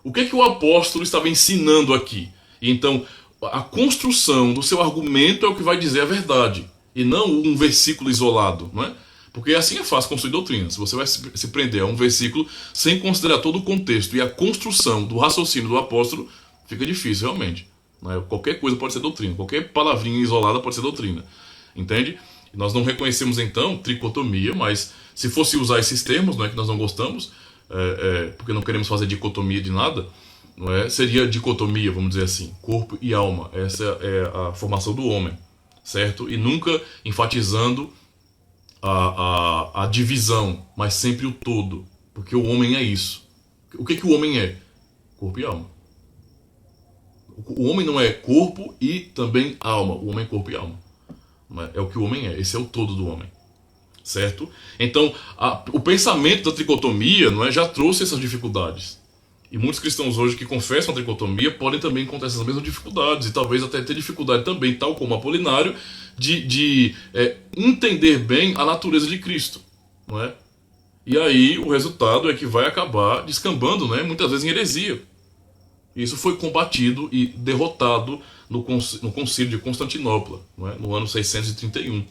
[SPEAKER 1] O que é que o apóstolo estava ensinando aqui? E então, a construção do seu argumento é o que vai dizer a verdade, e não um versículo isolado, não é? Porque assim é fácil construir doutrina. Se você vai se prender a um versículo sem considerar todo o contexto e a construção do raciocínio do apóstolo, fica difícil realmente. Né? Qualquer coisa pode ser doutrina, qualquer palavrinha isolada pode ser doutrina. Entende? Nós não reconhecemos então tricotomia, mas se fosse usar esses termos, não é que nós não gostamos, porque não queremos fazer dicotomia de nada, não é? Seria dicotomia, vamos dizer assim, corpo e alma. Essa é a formação do homem, certo? E nunca enfatizando a divisão, mas sempre o todo, porque o homem é isso. O que o homem é? Corpo e alma. O homem não é corpo e também alma. O homem é corpo e alma. É o que o homem é. Esse é o todo do homem. Certo? Então, o pensamento da tricotomia, não é, já trouxe essas dificuldades. E muitos cristãos hoje que confessam a tricotomia podem também encontrar essas mesmas dificuldades. E talvez até ter dificuldade também, tal como Apolinário, de entender bem a natureza de Cristo. Não é? E aí o resultado é que vai acabar descambando, né, muitas vezes em heresia. Isso foi combatido e derrotado no concílio de Constantinopla, não é? No ano 631.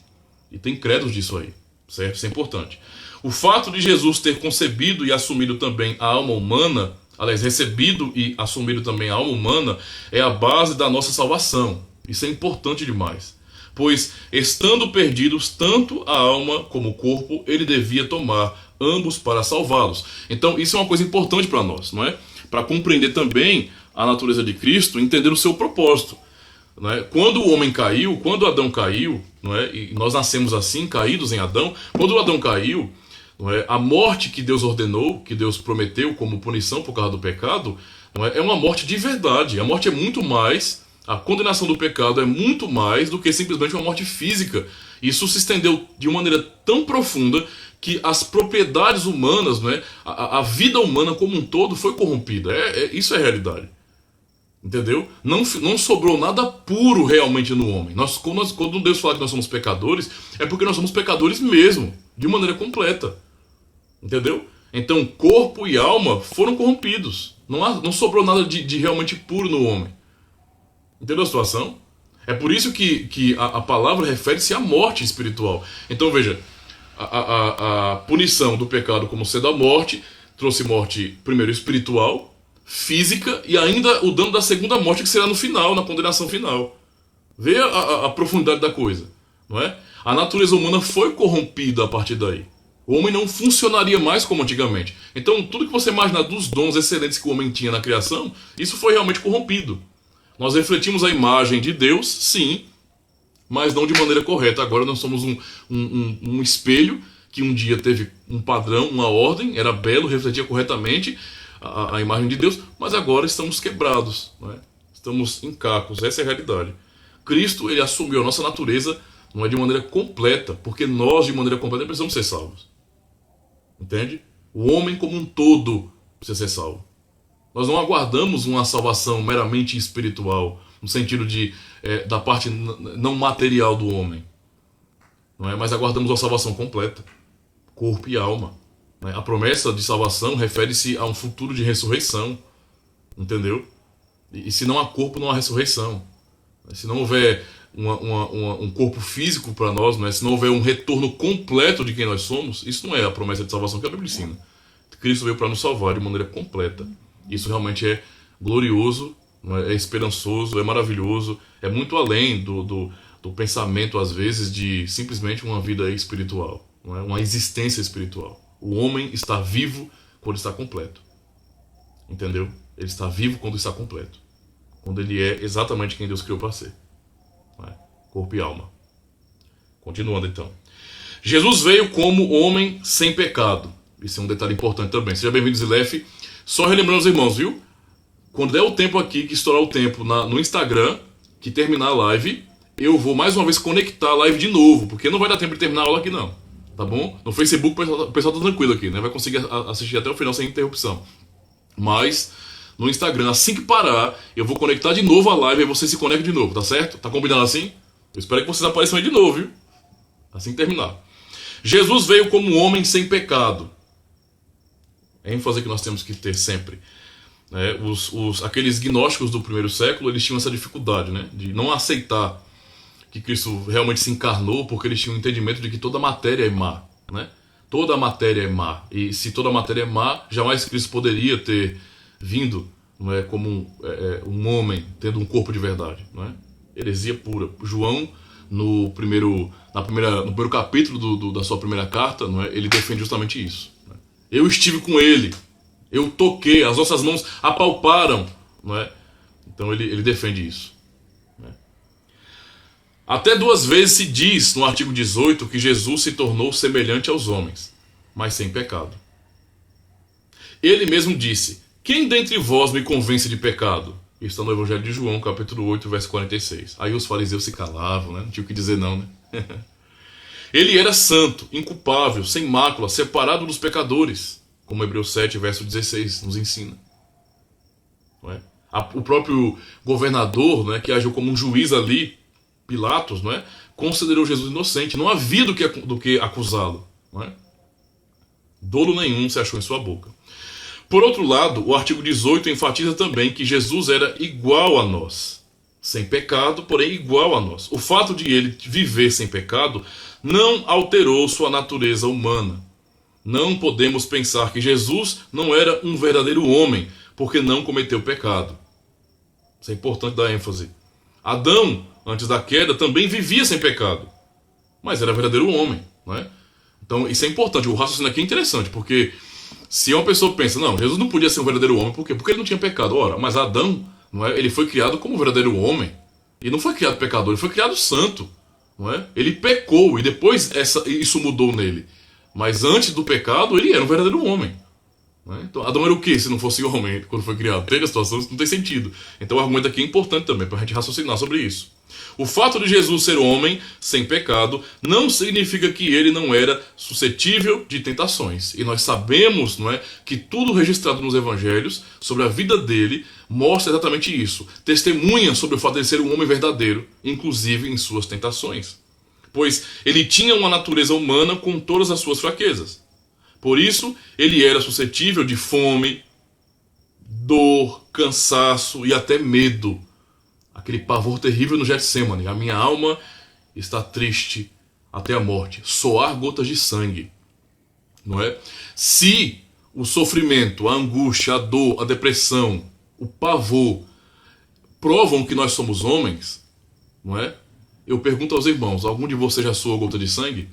[SPEAKER 1] E tem credos disso aí, certo? Isso é importante. O fato de Jesus ter concebido e assumido também a alma humana, aliás, recebido e assumido também a alma humana, é a base da nossa salvação. Isso é importante demais. Pois, estando perdidos tanto a alma como o corpo, ele devia tomar ambos para salvá-los. Então, isso é uma coisa importante para nós, não é? Para compreender também a natureza de Cristo, entender o seu propósito. Não é? Quando o homem caiu, quando Adão caiu, não é? E nós nascemos assim, caídos em Adão, quando Adão caiu, não é? A morte que Deus ordenou, que Deus prometeu como punição por causa do pecado, não é? É uma morte de verdade. A morte é muito mais, a condenação do pecado é muito mais do que simplesmente uma morte física. Isso se estendeu de uma maneira tão profunda que as propriedades humanas, não é? A vida humana como um todo foi corrompida. Isso é realidade. Entendeu? Não sobrou nada puro realmente no homem. Quando Deus fala que nós somos pecadores, é porque nós somos pecadores mesmo, de maneira completa. Entendeu? Então, corpo e alma foram corrompidos. Não sobrou nada de realmente puro no homem. Entendeu a situação? É por isso que a palavra refere-se à morte espiritual. Então, veja, a punição do pecado como sendo a morte trouxe morte, primeiro, espiritual, física e ainda o dano da segunda morte, que será no final, na condenação final. Vê a profundidade da coisa, não é? A natureza humana foi corrompida a partir daí. O homem não funcionaria mais como antigamente. Então, tudo que você imaginar dos dons excelentes que o homem tinha na criação, isso foi realmente corrompido. Nós refletimos a imagem de Deus, sim, mas não de maneira correta. Agora nós somos um espelho que um dia teve um padrão, uma ordem, era belo, refletia corretamente a imagem de Deus, mas agora estamos quebrados, não é? Estamos em cacos, essa é a realidade. Cristo, ele assumiu a nossa natureza, não é, de maneira completa, porque nós de maneira completa precisamos ser salvos. Entende? O homem como um todo precisa ser salvo. Nós não aguardamos uma salvação meramente espiritual, no sentido da parte não material do homem, não é? Mas aguardamos uma salvação completa, corpo e alma. A promessa de salvação refere-se a um futuro de ressurreição, entendeu? E se não há corpo, não há ressurreição. Se não houver um corpo físico para nós, não é? Se não houver um retorno completo de quem nós somos, isso não é a promessa de salvação que a Bíblia ensina. Cristo veio para nos salvar de maneira completa. Isso realmente é glorioso, não é? É esperançoso, é maravilhoso, é muito além do pensamento, às vezes, de simplesmente uma vida espiritual, não é? Uma existência espiritual. O homem está vivo quando está completo. Entendeu? Ele está vivo quando está completo. Quando ele é exatamente quem Deus criou para ser. Não é? Corpo e alma. Continuando então. Jesus veio como homem sem pecado. Isso é um detalhe importante também. Seja bem-vindo, Zilef. Só relembrando os irmãos, viu? Quando der o tempo aqui, que estourar o tempo no Instagram, que terminar a live, eu vou mais uma vez conectar a live de novo, porque não vai dar tempo de terminar a aula aqui não. Tá bom? No Facebook o pessoal tá tranquilo aqui, né? Vai conseguir assistir até o final sem interrupção. Mas no Instagram, assim que parar, eu vou conectar de novo a live e você se conecta de novo, tá certo? Tá combinado assim? Eu espero que vocês apareçam aí de novo, viu? Assim que terminar. Jesus veio como homem sem pecado. É ênfase que nós temos que ter sempre. Aqueles gnósticos do primeiro século, eles tinham essa dificuldade, né? De não aceitar que Cristo realmente se encarnou, porque eles tinham o entendimento de que toda matéria é má, né? Toda a matéria é má. E se toda a matéria é má, jamais Cristo poderia ter vindo, não é, como um homem tendo um corpo de verdade, não é? Heresia pura. João, no primeiro capítulo da sua primeira carta, não é, ele defende justamente isso. Não é? Eu estive com ele, eu toquei, as nossas mãos apalparam, não é? Então ele defende isso. Não é? Até 2 vezes se diz no artigo 18 que Jesus se tornou semelhante aos homens, mas sem pecado. Ele mesmo disse: quem dentre vós me convence de pecado? Isso está no Evangelho de João, capítulo 8, verso 46. Aí os fariseus se calavam, né? Não tinha o que dizer não, né? Ele era santo, inculpável, sem mácula, separado dos pecadores, como Hebreus 7, verso 16 nos ensina. Não é? O próprio governador, né, que agiu como um juiz ali, Pilatos, não é, considerou Jesus inocente. Não havia do que acusá-lo. Não é? Dolo nenhum se achou em sua boca. Por outro lado, o artigo 18 enfatiza também que Jesus era igual a nós, sem pecado, porém igual a nós. O fato de ele viver sem pecado não alterou sua natureza humana. Não podemos pensar que Jesus não era um verdadeiro homem, porque não cometeu pecado. Isso é importante dar ênfase. Adão, antes da queda, também vivia sem pecado, mas era verdadeiro homem, não é? Então isso é importante, o raciocínio aqui é interessante, porque se uma pessoa pensa, não, Jesus não podia ser um verdadeiro homem, por quê? Porque ele não tinha pecado. Ora, mas Adão, não é? Ele foi criado como um verdadeiro homem. E não foi criado pecador, ele foi criado santo. Não é? Ele pecou e depois isso mudou nele. Mas antes do pecado, ele era um verdadeiro homem. Não é? Então, Adão era o que se não fosse homem quando foi criado? Pega a situação, isso não tem sentido. Então o argumento aqui é importante também, para a gente raciocinar sobre isso. O fato de Jesus ser homem, sem pecado, não significa que ele não era suscetível de tentações. E nós sabemos, não é, que tudo registrado nos evangelhos sobre a vida dele mostra exatamente isso. Testemunha sobre o fato de ele ser um homem verdadeiro, inclusive em suas tentações. Pois ele tinha uma natureza humana com todas as suas fraquezas. Por isso, ele era suscetível de fome, dor, cansaço e até medo. Aquele pavor terrível no Getsemane. A minha alma está triste até a morte. Soar gotas de sangue. Não é? Se o sofrimento, a angústia, a dor, a depressão, o pavor provam que nós somos homens, não é? Eu pergunto aos irmãos, algum de vocês já soou gota de sangue?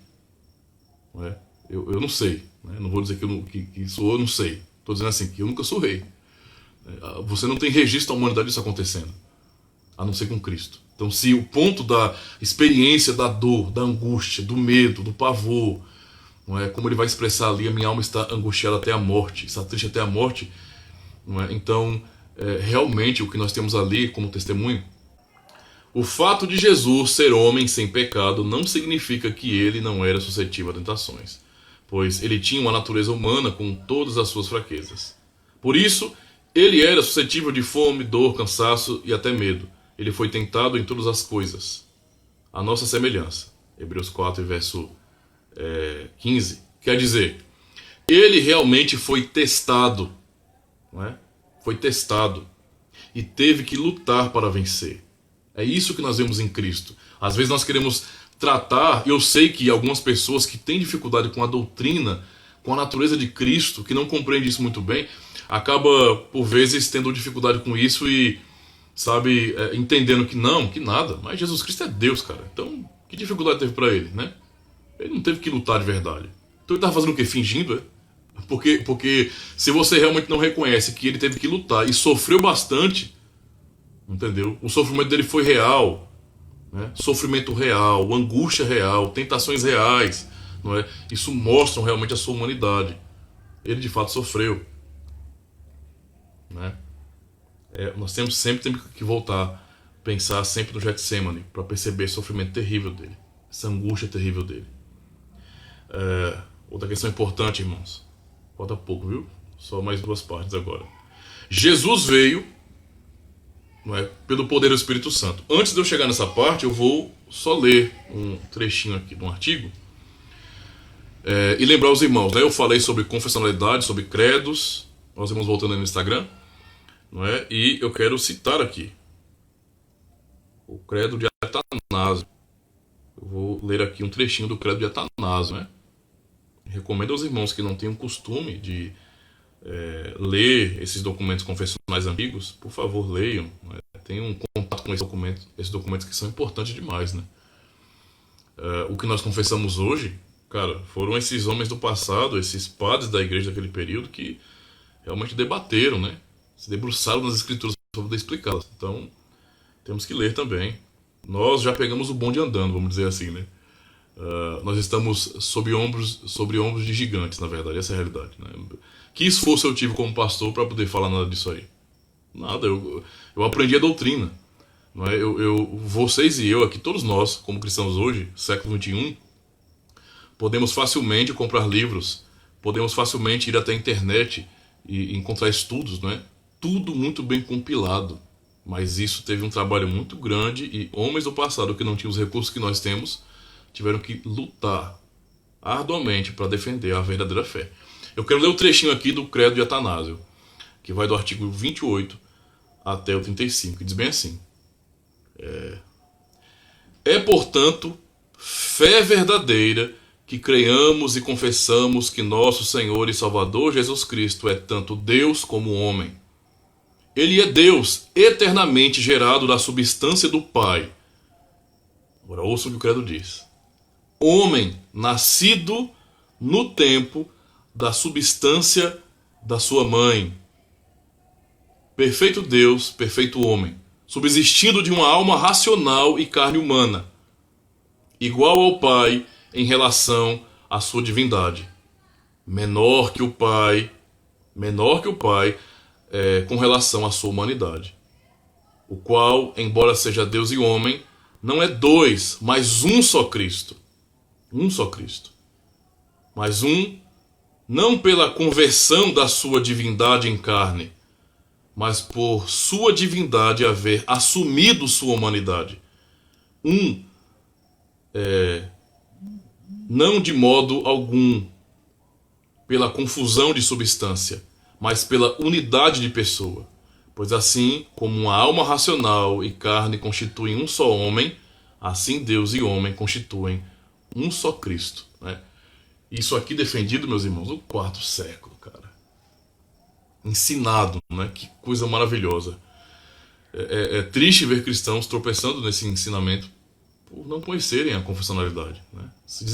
[SPEAKER 1] Não é? Eu não sei. Né? Não vou dizer que soou, eu não sei. Estou dizendo assim, que eu nunca surrei. Você não tem registro da humanidade disso acontecendo, a não ser com Cristo. Então, se o ponto da experiência da dor, da angústia, do medo, do pavor, não é, como ele vai expressar ali, a minha alma está angustiada até a morte, está triste até a morte, não é? Então, realmente o que nós temos ali como testemunho, o fato de Jesus ser homem sem pecado não significa que ele não era suscetível a tentações, pois ele tinha uma natureza humana com todas as suas fraquezas. Por isso, ele era suscetível de fome, dor, cansaço e até medo. Ele foi tentado em todas as coisas, a nossa semelhança. Hebreus 4, verso 15. Quer dizer, ele realmente foi testado, não é? Foi testado e teve que lutar para vencer. É isso que nós vemos em Cristo. Às vezes nós queremos tratar, eu sei que algumas pessoas que têm dificuldade com a doutrina, com a natureza de Cristo, que não compreendem isso muito bem, acaba por vezes tendo dificuldade com isso e, sabe, entendendo que não, que nada, mas Jesus Cristo é Deus, cara. Então, que dificuldade teve para ele, né? Ele não teve que lutar de verdade. Então ele estava fazendo o quê? Fingindo, é? Porque se você realmente não reconhece que ele teve que lutar e sofreu bastante, entendeu? O sofrimento dele foi real, né? Sofrimento real, angústia real, tentações reais, não é? Isso mostra realmente a sua humanidade. Ele de fato sofreu, né? Nós sempre temos que voltar, pensar sempre no Getsemane, para perceber o sofrimento terrível dele, essa angústia terrível dele. Outra questão importante, irmãos, falta pouco, viu? Só mais 2 partes agora. Jesus veio, não é, pelo poder do Espírito Santo. Antes de eu chegar nessa parte, eu vou só ler um trechinho aqui de um artigo e lembrar os irmãos, né? Eu falei sobre confessionalidade, sobre credos, nós irmãos voltando aí no Instagram, não é? E eu quero citar aqui o credo de Atanásio. Eu vou ler aqui um trechinho do credo de Atanásio, né? Recomendo aos irmãos que não tenham costume de ler esses documentos confessionais mais antigos, por favor, leiam, né? Tenham um contato com esses documentos que são importantes demais, né? O que nós confessamos hoje, cara, foram esses homens do passado, esses padres da igreja daquele período que realmente debateram, né? Se debruçaram nas escrituras para poder explicá-las. Então, temos que ler também. Nós já pegamos o bonde andando, vamos dizer assim, né? Nós estamos sobre ombros de gigantes, na verdade, essa é a realidade, né? Que esforço eu tive como pastor para poder falar nada disso aí? Nada, eu aprendi a doutrina. Não é? Vocês e eu aqui, todos nós, como cristãos hoje, século XXI, podemos facilmente comprar livros, podemos facilmente ir até a internet e encontrar estudos, não é? Tudo muito bem compilado. Mas isso teve um trabalho muito grande e homens do passado que não tinham os recursos que nós temos tiveram que lutar arduamente para defender a verdadeira fé. Eu quero ler o trechinho aqui do Credo de Atanásio, que vai do artigo 28 até o 35, e diz bem assim: portanto, fé verdadeira que creiamos e confessamos que nosso Senhor e Salvador Jesus Cristo é tanto Deus como homem. Ele é Deus eternamente gerado da substância do Pai. Agora ouça o que o Credo diz. Homem nascido no tempo da substância da sua mãe. Perfeito Deus, perfeito homem, subsistindo de uma alma racional e carne humana, igual ao Pai em relação à sua divindade, menor que o Pai com relação à sua humanidade, o qual, embora seja Deus e homem, não é dois, mas um só Cristo. Um só Cristo. Mas não pela conversão da sua divindade em carne, mas por sua divindade haver assumido sua humanidade. Não de modo algum pela confusão de substância, mas pela unidade de pessoa. Pois assim como uma alma racional e carne constituem um só homem, assim Deus e homem constituem um só Cristo, né? Isso aqui defendido, meus irmãos, no quarto século, cara. Ensinado, né? Que coisa maravilhosa. É triste ver cristãos tropeçando nesse ensinamento por não conhecerem a confessionalidade, né? Se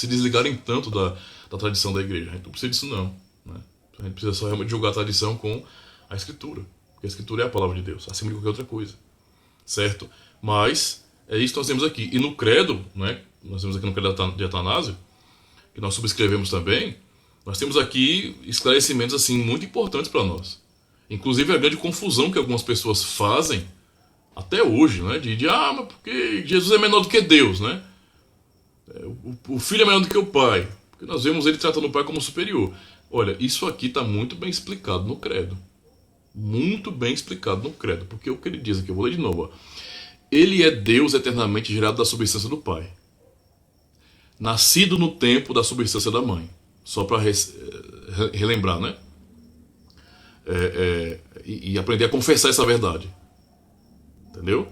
[SPEAKER 1] desligarem tanto da tradição da igreja. A gente não precisa disso não, né? A gente precisa só realmente julgar a tradição com a Escritura. Porque a Escritura é a palavra de Deus, acima de qualquer outra coisa. Certo? Mas é isso que nós temos aqui. E no credo, né? Nós temos aqui no credo de Atanásio, que nós subscrevemos também, nós temos aqui esclarecimentos assim muito importantes para nós. Inclusive a grande confusão que algumas pessoas fazem até hoje, né? Mas porque Jesus é menor do que Deus, né? O filho é menor do que o pai, porque nós vemos ele tratando o pai como superior. Olha, isso aqui está muito bem explicado no credo. Muito bem explicado no credo, porque o que ele diz aqui, eu vou ler de novo. Ó. Ele é Deus eternamente gerado da substância do pai, nascido no tempo da substância da mãe. Só para relembrar, né? E aprender a confessar essa verdade. Entendeu?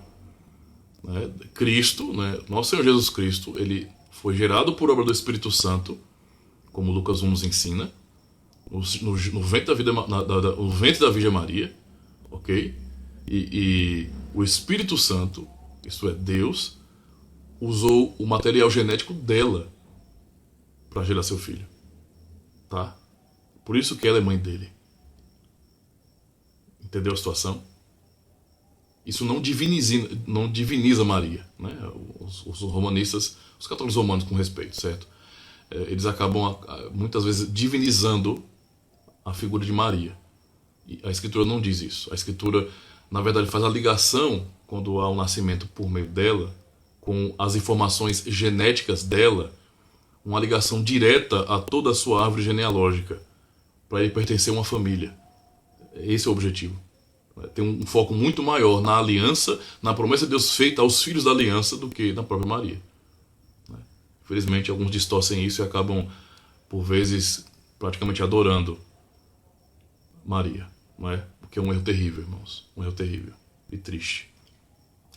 [SPEAKER 1] Né? Cristo, né? Nosso Senhor Jesus Cristo, ele foi gerado por obra do Espírito Santo, como Lucas 1 nos ensina, no ventre da Virgem Maria, ok? E o Espírito Santo, isto é, Deus, usou o material genético dela para gerar seu filho, tá? Por isso que ela é mãe dele. Entendeu a situação? Isso não diviniza Maria, né? Os romanistas, os católicos romanos com respeito, certo? Eles acabam muitas vezes divinizando a figura de Maria. E a Escritura não diz isso. A Escritura, na verdade, faz a ligação quando há um nascimento por meio dela com as informações genéticas dela, uma ligação direta a toda a sua árvore genealógica, para ele pertencer a uma família. Esse é o objetivo. Tem um foco muito maior na aliança, na promessa de Deus feita aos filhos da aliança, do que na própria Maria. Infelizmente, alguns distorcem isso e acabam, por vezes, praticamente adorando Maria. Não é? Porque é um erro terrível, irmãos. Um erro terrível e triste.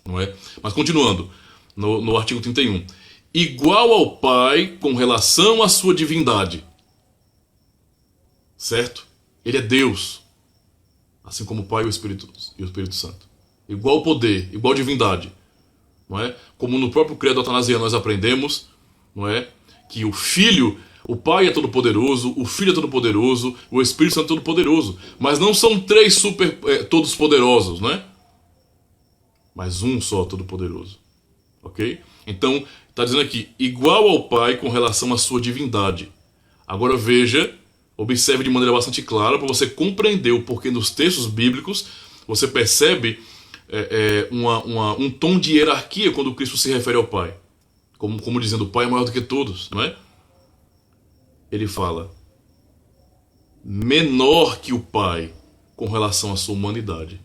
[SPEAKER 1] Não é? Mas continuando, no artigo 31. Igual ao Pai com relação à sua divindade. Certo? Ele é Deus. assim como o Pai e o Espírito Santo. Igual poder, igual divindade. Não é? Como no próprio credo atanasiano nós aprendemos, não é? Que o Pai é todo-poderoso, o Filho é todo-poderoso, o Espírito Santo é todo-poderoso. Mas não são três todos poderosos, né? Mas um só todo-poderoso. Ok? Então, está dizendo aqui, igual ao Pai com relação à sua divindade. Agora veja, observe de maneira bastante clara para você compreender o porquê nos textos bíblicos você percebe um tom de hierarquia quando Cristo se refere ao Pai. Como dizendo, o Pai é maior do que todos, não é? Ele fala, menor que o Pai com relação à sua humanidade.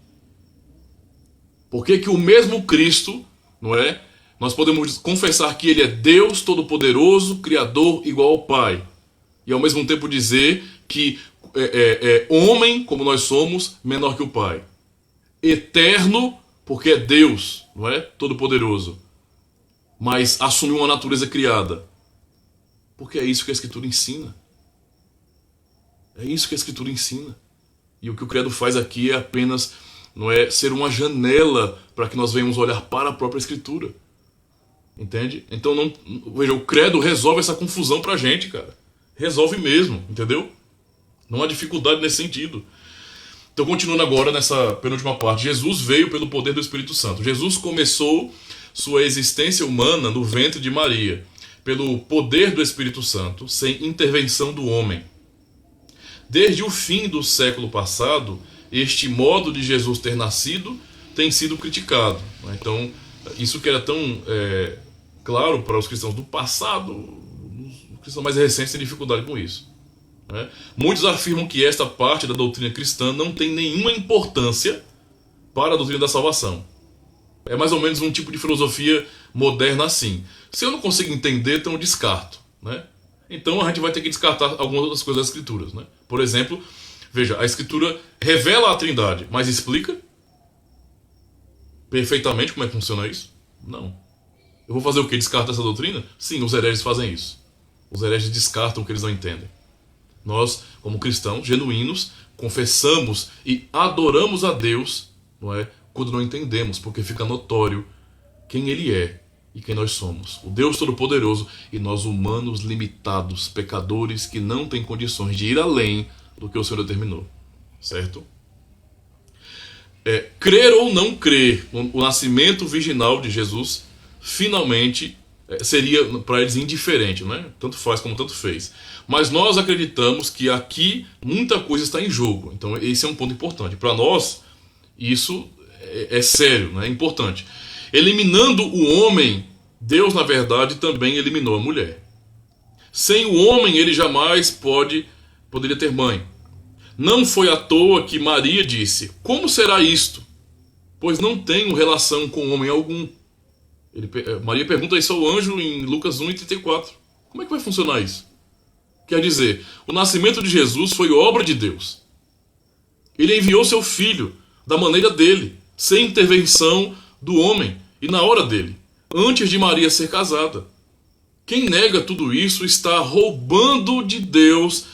[SPEAKER 1] Por que que o mesmo Cristo, não é? Nós podemos confessar que ele é Deus Todo-Poderoso, Criador igual ao Pai. E ao mesmo tempo dizer que homem, como nós somos, menor que o Pai. Eterno, porque é Deus, não é? Todo-Poderoso. Mas assumiu uma natureza criada. Porque é isso que a Escritura ensina. É isso que a Escritura ensina. E o que o credo faz aqui é apenas, não é, ser uma janela para que nós venhamos olhar para a própria Escritura. Entende? Então, veja, o credo resolve essa confusão pra gente, cara. Resolve mesmo, entendeu? Não há dificuldade nesse sentido. Então, continuando agora nessa penúltima parte. Jesus veio pelo poder do Espírito Santo. Jesus começou sua existência humana no ventre de Maria, pelo poder do Espírito Santo, sem intervenção do homem. Desde o fim do século passado, este modo de Jesus ter nascido tem sido criticado. Então, isso que era tão claro para os cristãos do passado, os cristãos mais recentes têm dificuldade com isso. Muitos afirmam que esta parte da doutrina cristã não tem nenhuma importância para a doutrina da salvação. É mais ou menos um tipo de filosofia moderna assim. Se eu não consigo entender, então eu descarto. Então a gente vai ter que descartar algumas outras coisas das Escrituras. Por exemplo, veja, a Escritura revela a Trindade, mas explica perfeitamente como é que funciona isso? Não. Eu vou fazer o quê? Descartar essa doutrina? Sim, os hereges fazem isso. Os hereges descartam o que eles não entendem. Nós, como cristãos genuínos, confessamos e adoramos a Deus, não é? Quando não entendemos, porque fica notório quem Ele é e quem nós somos. O Deus Todo-Poderoso e nós humanos limitados, pecadores que não têm condições de ir além do que o Senhor determinou. Certo? Crer ou não crer, o nascimento virginal de Jesus finalmente seria para eles indiferente, não é? Tanto faz como tanto fez. Mas nós acreditamos que aqui muita coisa está em jogo. Então esse é um ponto importante. Para nós, isso é sério, né? É importante. Eliminando o homem, Deus, na verdade, também eliminou a mulher. Sem o homem, ele jamais poderia ter mãe. Não foi à toa que Maria disse, como será isto? Pois não tenho relação com homem algum. Maria pergunta isso ao anjo em Lucas 1:34. Como é que vai funcionar isso? Quer dizer, o nascimento de Jesus foi obra de Deus. Ele enviou seu filho da maneira dele, sem intervenção do homem e na hora dele, antes de Maria ser casada. Quem nega tudo isso está roubando de Deus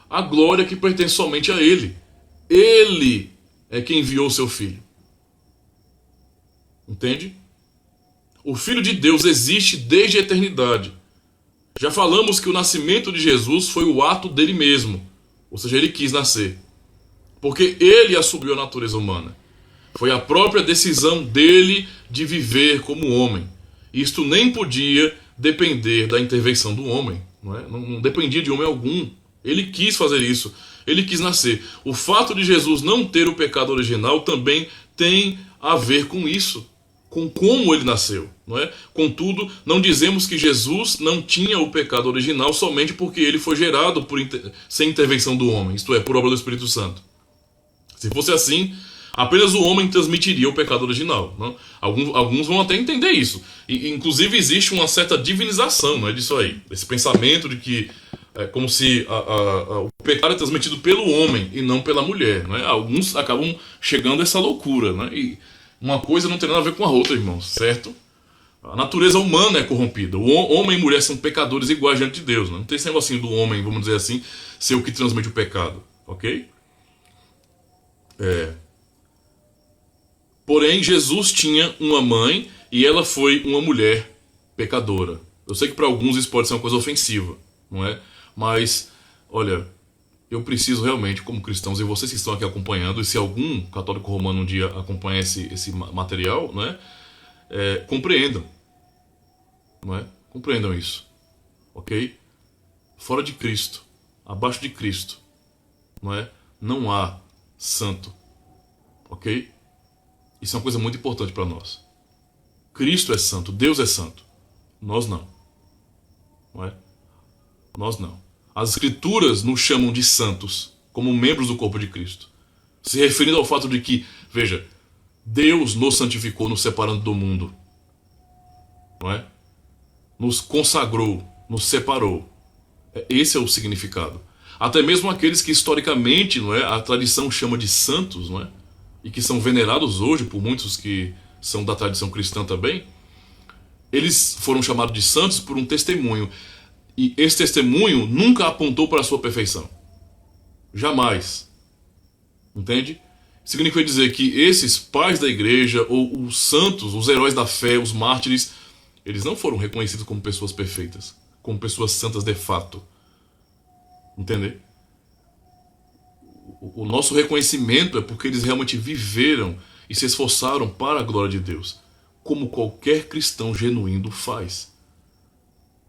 [SPEAKER 1] a glória que pertence somente a Ele. Ele é quem enviou seu filho. Entende? O Filho de Deus existe desde a eternidade. Já falamos que o nascimento de Jesus foi o ato dele mesmo, ou seja, ele quis nascer, porque ele assumiu a natureza humana. Foi a própria decisão dele de viver como homem. Isto nem podia depender da intervenção do homem, não dependia de homem algum. Ele quis fazer isso, ele quis nascer. O fato de Jesus não ter o pecado original também tem a ver com isso, com como ele nasceu, não é? Contudo, não dizemos que Jesus não tinha o pecado original somente porque ele foi gerado sem intervenção do homem, isto é, por obra do Espírito Santo. Se fosse assim, apenas o homem transmitiria o pecado original. Não? Alguns vão até entender isso. E, inclusive existe uma certa divinização, não é, disso aí, esse pensamento de que é como se o pecado é transmitido pelo homem e não pela mulher. Não é? Alguns acabam chegando a essa loucura, não é? E uma coisa não tem nada a ver com a outra, irmãos, certo? A natureza humana é corrompida. O homem e mulher são pecadores iguais diante de Deus. Não tem esse negocinho do homem, vamos dizer assim, ser o que transmite o pecado. Ok? É, porém, Jesus tinha uma mãe e ela foi uma mulher pecadora. Eu sei que para alguns isso pode ser uma coisa ofensiva, não é? Mas, olha, eu preciso realmente, como cristãos, e vocês que estão aqui acompanhando, e se algum católico romano um dia acompanhar esse material, não é? Compreendam, não é? Compreendam isso, ok? Fora de Cristo, abaixo de Cristo, não é? Não há santo, ok? Isso é uma coisa muito importante para nós. Cristo é santo, Deus é santo, nós não, não é? Nós não. As Escrituras nos chamam de santos, como membros do corpo de Cristo, se referindo ao fato de que, veja, Deus nos santificou, nos separando do mundo, não é? Nos consagrou, nos separou. Esse é o significado. Até mesmo aqueles que historicamente, não é, a tradição chama de santos, não é? E que são venerados hoje por muitos que são da tradição cristã também, eles foram chamados de santos por um testemunho. E esse testemunho nunca apontou para a sua perfeição. Jamais. Entende? Significa dizer que esses pais da igreja, ou os santos, os heróis da fé, os mártires, eles não foram reconhecidos como pessoas perfeitas, como pessoas santas de fato. Entende? O nosso reconhecimento é porque eles realmente viveram e se esforçaram para a glória de Deus, como qualquer cristão genuíno faz.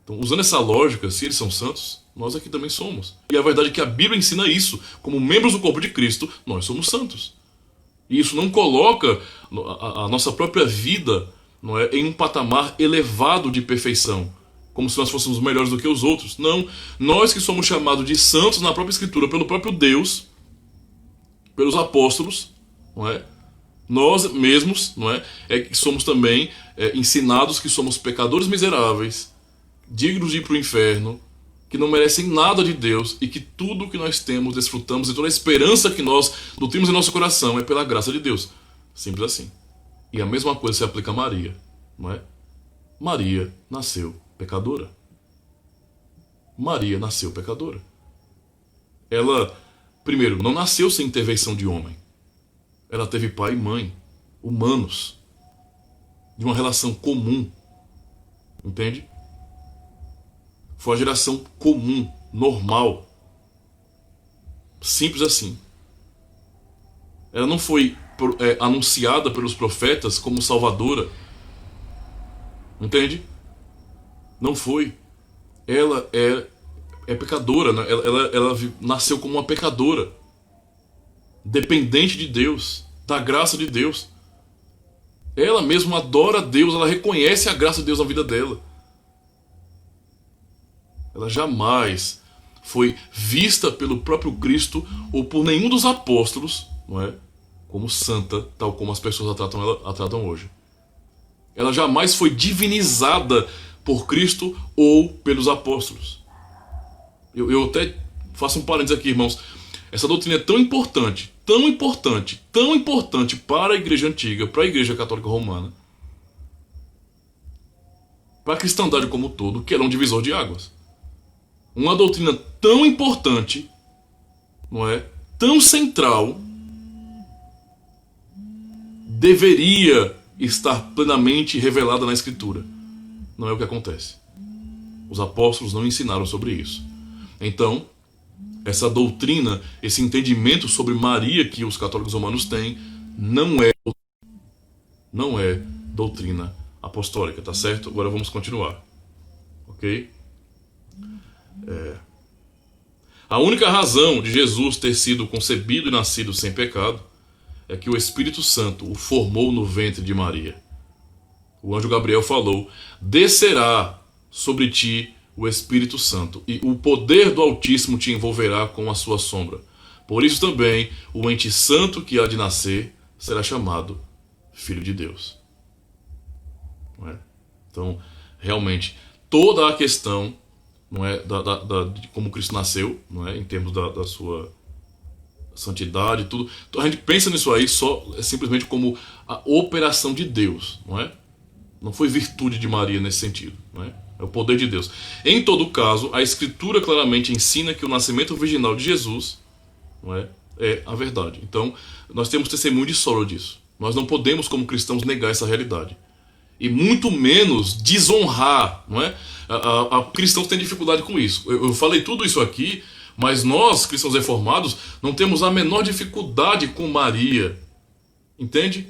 [SPEAKER 1] Então, usando essa lógica, se eles são santos, nós aqui também somos. E a verdade é que a Bíblia ensina isso. Como membros do corpo de Cristo, nós somos santos. E isso não coloca a nossa própria vida, não é, em um patamar elevado de perfeição, como se nós fôssemos melhores do que os outros. Não, nós que somos chamados de santos na própria Escritura, pelo próprio Deus, pelos apóstolos, não é? Nós mesmos, não é, que somos também ensinados que somos pecadores miseráveis, dignos de ir para o inferno, que não merecem nada de Deus e que tudo que nós temos, desfrutamos e toda a esperança que nós nutrimos em nosso coração é pela graça de Deus. Simples assim. E a mesma coisa se aplica a Maria, não é? Maria nasceu pecadora. Maria nasceu pecadora. Ela, primeiro, não nasceu sem intervenção de homem. Ela teve pai e mãe, humanos, de uma relação comum. Entende? Foi uma geração comum, normal. Simples assim. Ela não foi anunciada pelos profetas como salvadora. Entende? Não foi. Ela é pecadora, né? Ela nasceu como uma pecadora, dependente de Deus, da graça de Deus. Ela mesma adora a Deus, ela reconhece a graça de Deus na vida dela. Ela jamais foi vista pelo próprio Cristo ou por nenhum dos apóstolos, não é, como santa, tal como as pessoas a tratam hoje. Ela jamais foi divinizada por Cristo ou pelos apóstolos. Eu até faço um parênteses aqui, irmãos. Essa doutrina é tão importante, tão importante, tão importante para a igreja antiga, para a igreja católica romana, para a cristandade como um todo, que ela é um divisor de águas. Uma doutrina tão importante, não é? Tão central, deveria estar plenamente revelada na Escritura. Não é o que acontece. Os apóstolos não ensinaram sobre isso. Então, essa doutrina, esse entendimento sobre Maria que os católicos romanos têm, não é doutrina apostólica, tá certo? Agora vamos continuar. Ok? A única razão de Jesus ter sido concebido e nascido sem pecado é que o Espírito Santo o formou no ventre de Maria. O anjo Gabriel falou: descerá sobre ti o Espírito Santo, e o poder do Altíssimo te envolverá com a sua sombra. Por isso também o ente santo que há de nascer será chamado Filho de Deus. Não é? Então, realmente, toda a questão, não é, de como Cristo nasceu, não é, em termos da sua santidade e tudo, então, a gente pensa nisso aí só simplesmente como a operação de Deus, não é? Não foi virtude de Maria nesse sentido, não é? É o poder de Deus. Em todo caso, a Escritura claramente ensina que o nascimento virginal de Jesus, não é é a verdade. Então, nós temos testemunho de sobra disso. Nós não podemos, como cristãos, negar essa realidade. E muito menos desonrar, não é? Cristãos têm dificuldade com isso. Eu falei tudo isso aqui, mas nós, cristãos reformados, não temos a menor dificuldade com Maria. Entende?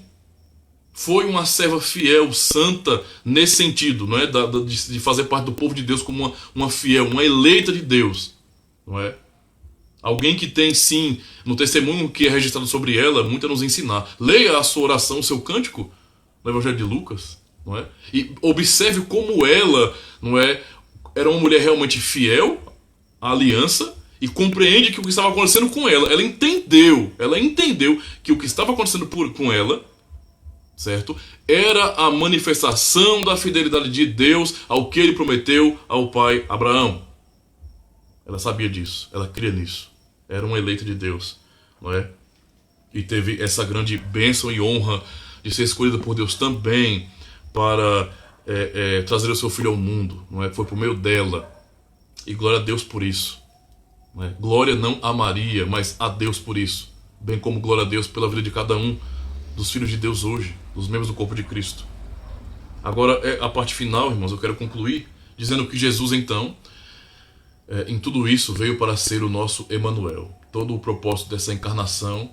[SPEAKER 1] Foi uma serva fiel, santa, nesse sentido, não é? De fazer parte do povo de Deus como uma fiel, uma eleita de Deus, não é? Alguém que tem, sim, no testemunho que é registrado sobre ela, muito a nos ensinar. Leia a sua oração, o seu cântico, no Evangelho de Lucas, não é? E observe como ela, não é, era uma mulher realmente fiel à aliança e compreende que o que estava acontecendo com ela, ela entendeu que o que estava acontecendo com ela, certo, era a manifestação da fidelidade de Deus ao que ele prometeu ao pai Abraão. Ela sabia disso, ela cria nisso. Era uma eleita de Deus, não é? E teve essa grande bênção e honra de ser escolhida por Deus também para trazer o seu filho ao mundo, não é? Foi por meio dela. E glória a Deus por isso, não é? Glória não a Maria, mas a Deus por isso. Bem como glória a Deus pela vida de cada um dos filhos de Deus hoje, dos membros do corpo de Cristo. Agora, a parte final, irmãos, eu quero concluir dizendo que Jesus, então, em tudo isso, veio para ser o nosso Emanuel. Todo o propósito dessa encarnação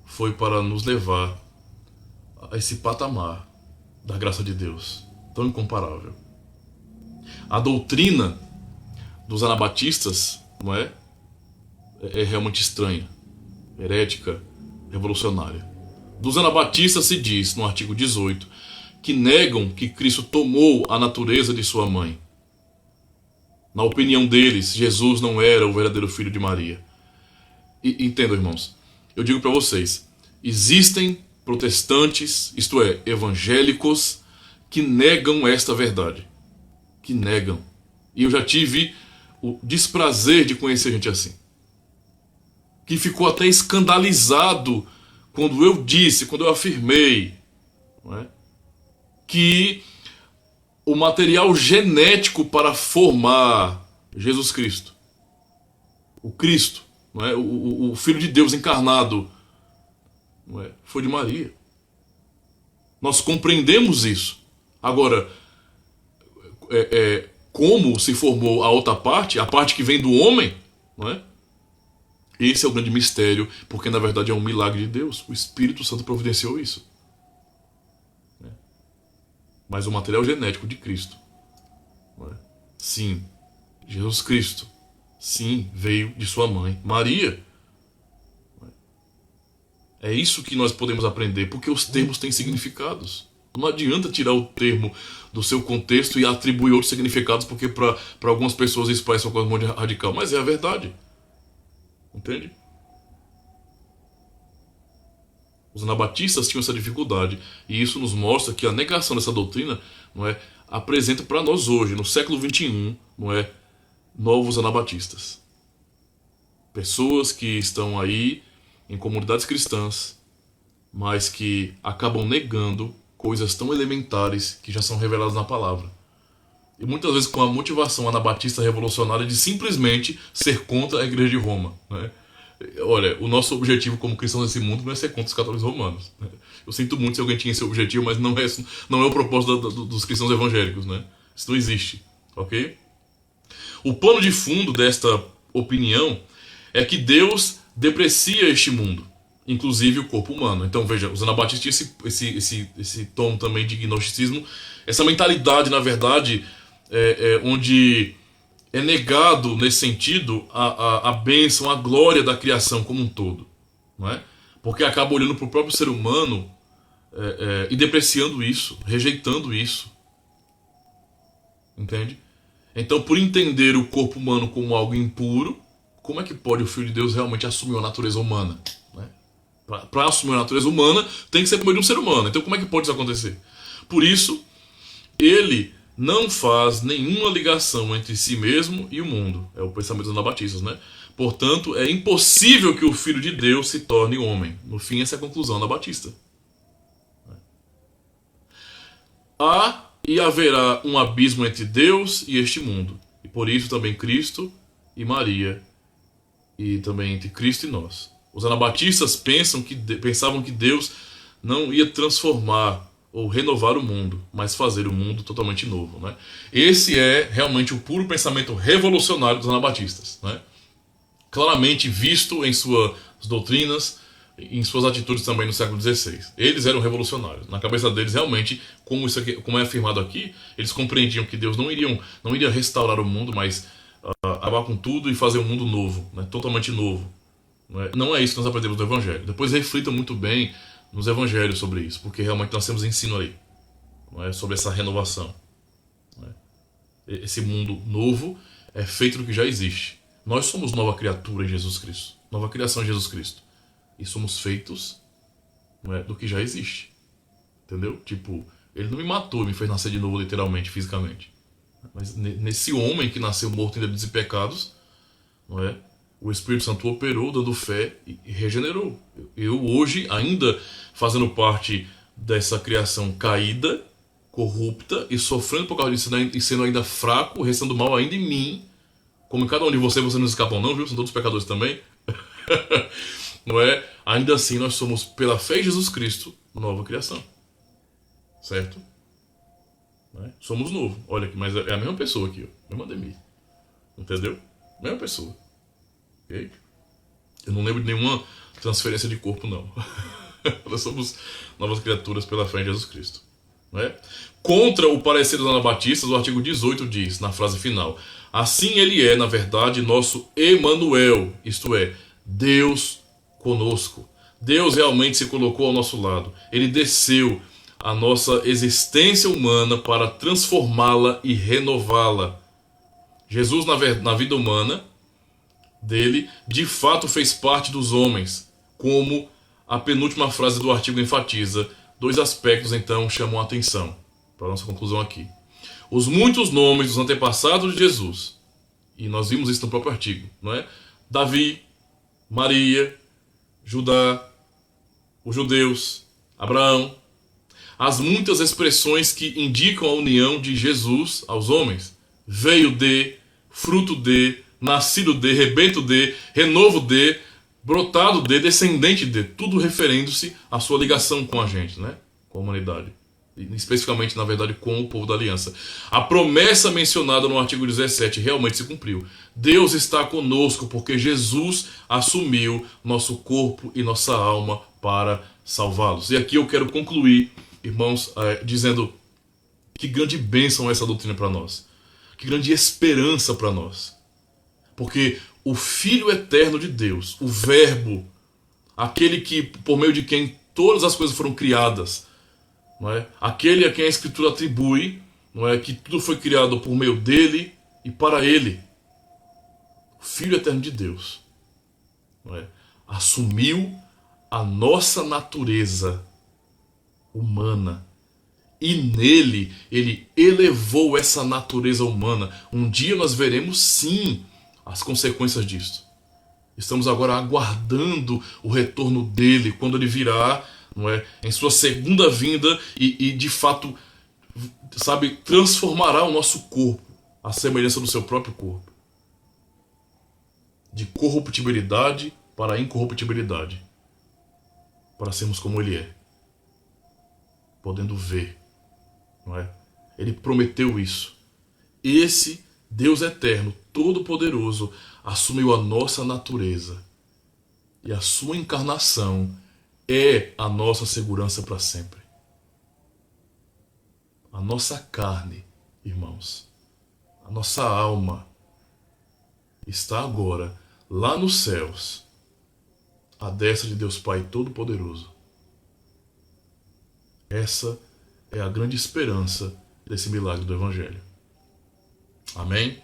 [SPEAKER 1] foi para nos levar a esse patamar da graça de Deus, tão incomparável. A doutrina dos anabatistas, não é realmente estranha, herética, revolucionária. Dos anabatistas se diz, no artigo 18, que negam que Cristo tomou a natureza de sua mãe. Na opinião deles, Jesus não era o verdadeiro filho de Maria. E entendam, irmãos, eu digo para vocês, existem protestantes, isto é, evangélicos, que negam esta verdade. Que negam. E eu já tive o desprazer de conhecer gente assim. Que ficou até escandalizado quando eu afirmei, não é, que o material genético para formar Jesus Cristo, o Cristo, não é, o Filho de Deus encarnado, não é, foi de Maria. Nós compreendemos isso. Agora, como se formou a outra parte, a parte que vem do homem, não é? Esse é o grande mistério, porque na verdade é um milagre de Deus. O Espírito Santo providenciou isso. Mas o material genético de Cristo, sim, Jesus Cristo, sim, veio de sua mãe, Maria. É isso que nós podemos aprender, porque os termos têm significados. Não adianta tirar o termo do seu contexto e atribuir outros significados, porque para algumas pessoas isso parece uma coisa muito radical, mas é a verdade. Entende? Os anabatistas tinham essa dificuldade, e isso nos mostra que a negação dessa doutrina, não é, apresenta para nós hoje, no século XXI, não é, novos anabatistas. Pessoas que estão aí em comunidades cristãs, mas que acabam negando coisas tão elementares que já são reveladas na palavra. E muitas vezes com a motivação anabatista revolucionária de simplesmente ser contra a Igreja de Roma, né? Olha, o nosso objetivo como cristãos nesse mundo não é ser contra os católicos romanos, né? Eu sinto muito se alguém tinha esse objetivo, mas não é o propósito dos cristãos evangélicos, né? Isso não existe, ok? O pano de fundo desta opinião é que Deus deprecia este mundo, inclusive o corpo humano. Então veja, os anabatistas tinham esse tom também de gnosticismo, essa mentalidade, na verdade, onde é negado nesse sentido a bênção, a glória da criação como um todo, não é? Porque acaba olhando para o próprio ser humano e depreciando isso, rejeitando isso, entende? Então, por entender o corpo humano como algo impuro, como é que pode o Filho de Deus realmente assumir a natureza humana? Né? Para assumir a natureza humana, tem que ser por meio de um ser humano. Então, como é que pode isso acontecer? Por isso, ele não faz nenhuma ligação entre si mesmo e o mundo. É o pensamento dos anabatistas, né? Portanto, é impossível que o Filho de Deus se torne homem. No fim, essa é a conclusão anabatista. Há e haverá um abismo entre Deus e este mundo. E por isso também Cristo e Maria, e também entre Cristo e nós. Os anabatistas pensavam que Deus não ia transformar ou renovar o mundo, mas fazer o mundo totalmente novo, né? Esse é realmente o puro pensamento revolucionário dos anabatistas, né? Claramente visto em suas doutrinas, em suas atitudes também no século XVI. Eles eram revolucionários. Na cabeça deles, realmente, como é afirmado aqui, eles compreendiam que Deus não iria restaurar o mundo, mas acabar com tudo e fazer um mundo novo, né? Totalmente novo. Não é isso que nós aprendemos do Evangelho. Depois reflitam muito bem nos Evangelhos sobre isso, porque realmente nós temos ensino aí, não é? Sobre essa renovação. Não é? Esse mundo novo é feito do que já existe. Nós somos nova criatura em Jesus Cristo, nova criação em Jesus Cristo. E somos feitos, não é, do que já existe. Entendeu? Tipo, ele não me matou, me fez nascer de novo literalmente, fisicamente. Mas nesse homem que nasceu morto em delitos e pecados, não é? O Espírito Santo operou, dando fé e regenerou. Eu hoje, ainda fazendo parte dessa criação caída, corrupta e sofrendo por causa disso e sendo ainda fraco, restando mal ainda em mim, como em cada um de vocês não escapam não, viu? São todos pecadores também. Não é? Ainda assim nós somos, pela fé em Jesus Cristo, nova criação. Certo? Não é? Somos novo. Olha aqui, mas é a mesma pessoa aqui, ó. Mesma Ademir. Entendeu? Mesma pessoa. Okay? Eu não lembro de nenhuma transferência de corpo, não. Nós somos novas criaturas pela fé em Jesus Cristo. Não é? Contra o parecer dos anabatistas, o artigo 18 diz, na frase final: assim ele é, na verdade, nosso Emanuel, isto é, Deus conosco. Deus realmente se colocou ao nosso lado. Ele desceu a nossa existência humana para transformá-la e renová-la. Jesus, na vida humana dele, de fato fez parte dos homens, como a penúltima frase do artigo enfatiza. Dois aspectos, então, chamam a atenção para a nossa conclusão aqui. Os muitos nomes dos antepassados de Jesus, e nós vimos isso no próprio artigo, não é? Davi, Maria, Judá, os judeus, Abraão, as muitas expressões que indicam a união de Jesus aos homens: veio de, fruto de, nascido de, rebento de, renovo de, brotado de, descendente de, tudo referindo-se à sua ligação com a gente, né? Com a humanidade. E especificamente, na verdade, com o povo da aliança. A promessa mencionada no artigo 17 realmente se cumpriu. Deus está conosco porque Jesus assumiu nosso corpo e nossa alma para salvá-los. E aqui eu quero concluir, irmãos, dizendo que grande bênção é essa doutrina para nós. Que grande esperança para nós. Porque o Filho eterno de Deus, o Verbo, aquele que, por meio de quem todas as coisas foram criadas, não é? Aquele a quem a Escritura atribui, não é? Que tudo foi criado por meio dele e para ele, o Filho eterno de Deus, não é? Assumiu a nossa natureza humana. E nele, ele elevou essa natureza humana. Um dia nós veremos, sim, as consequências disso. Estamos agora aguardando o retorno dele, quando ele virá, não é, em sua segunda vinda e de fato, sabe, transformará o nosso corpo à semelhança do seu próprio corpo. De corruptibilidade para incorruptibilidade. Para sermos como ele é. Podendo ver. Não é? Ele prometeu isso. Esse Deus eterno, todo-poderoso, assumiu a nossa natureza. E a sua encarnação é a nossa segurança para sempre. A nossa carne, irmãos, a nossa alma está agora lá nos céus, à destra de Deus Pai Todo-Poderoso. Essa é a grande esperança desse milagre do Evangelho. Amém?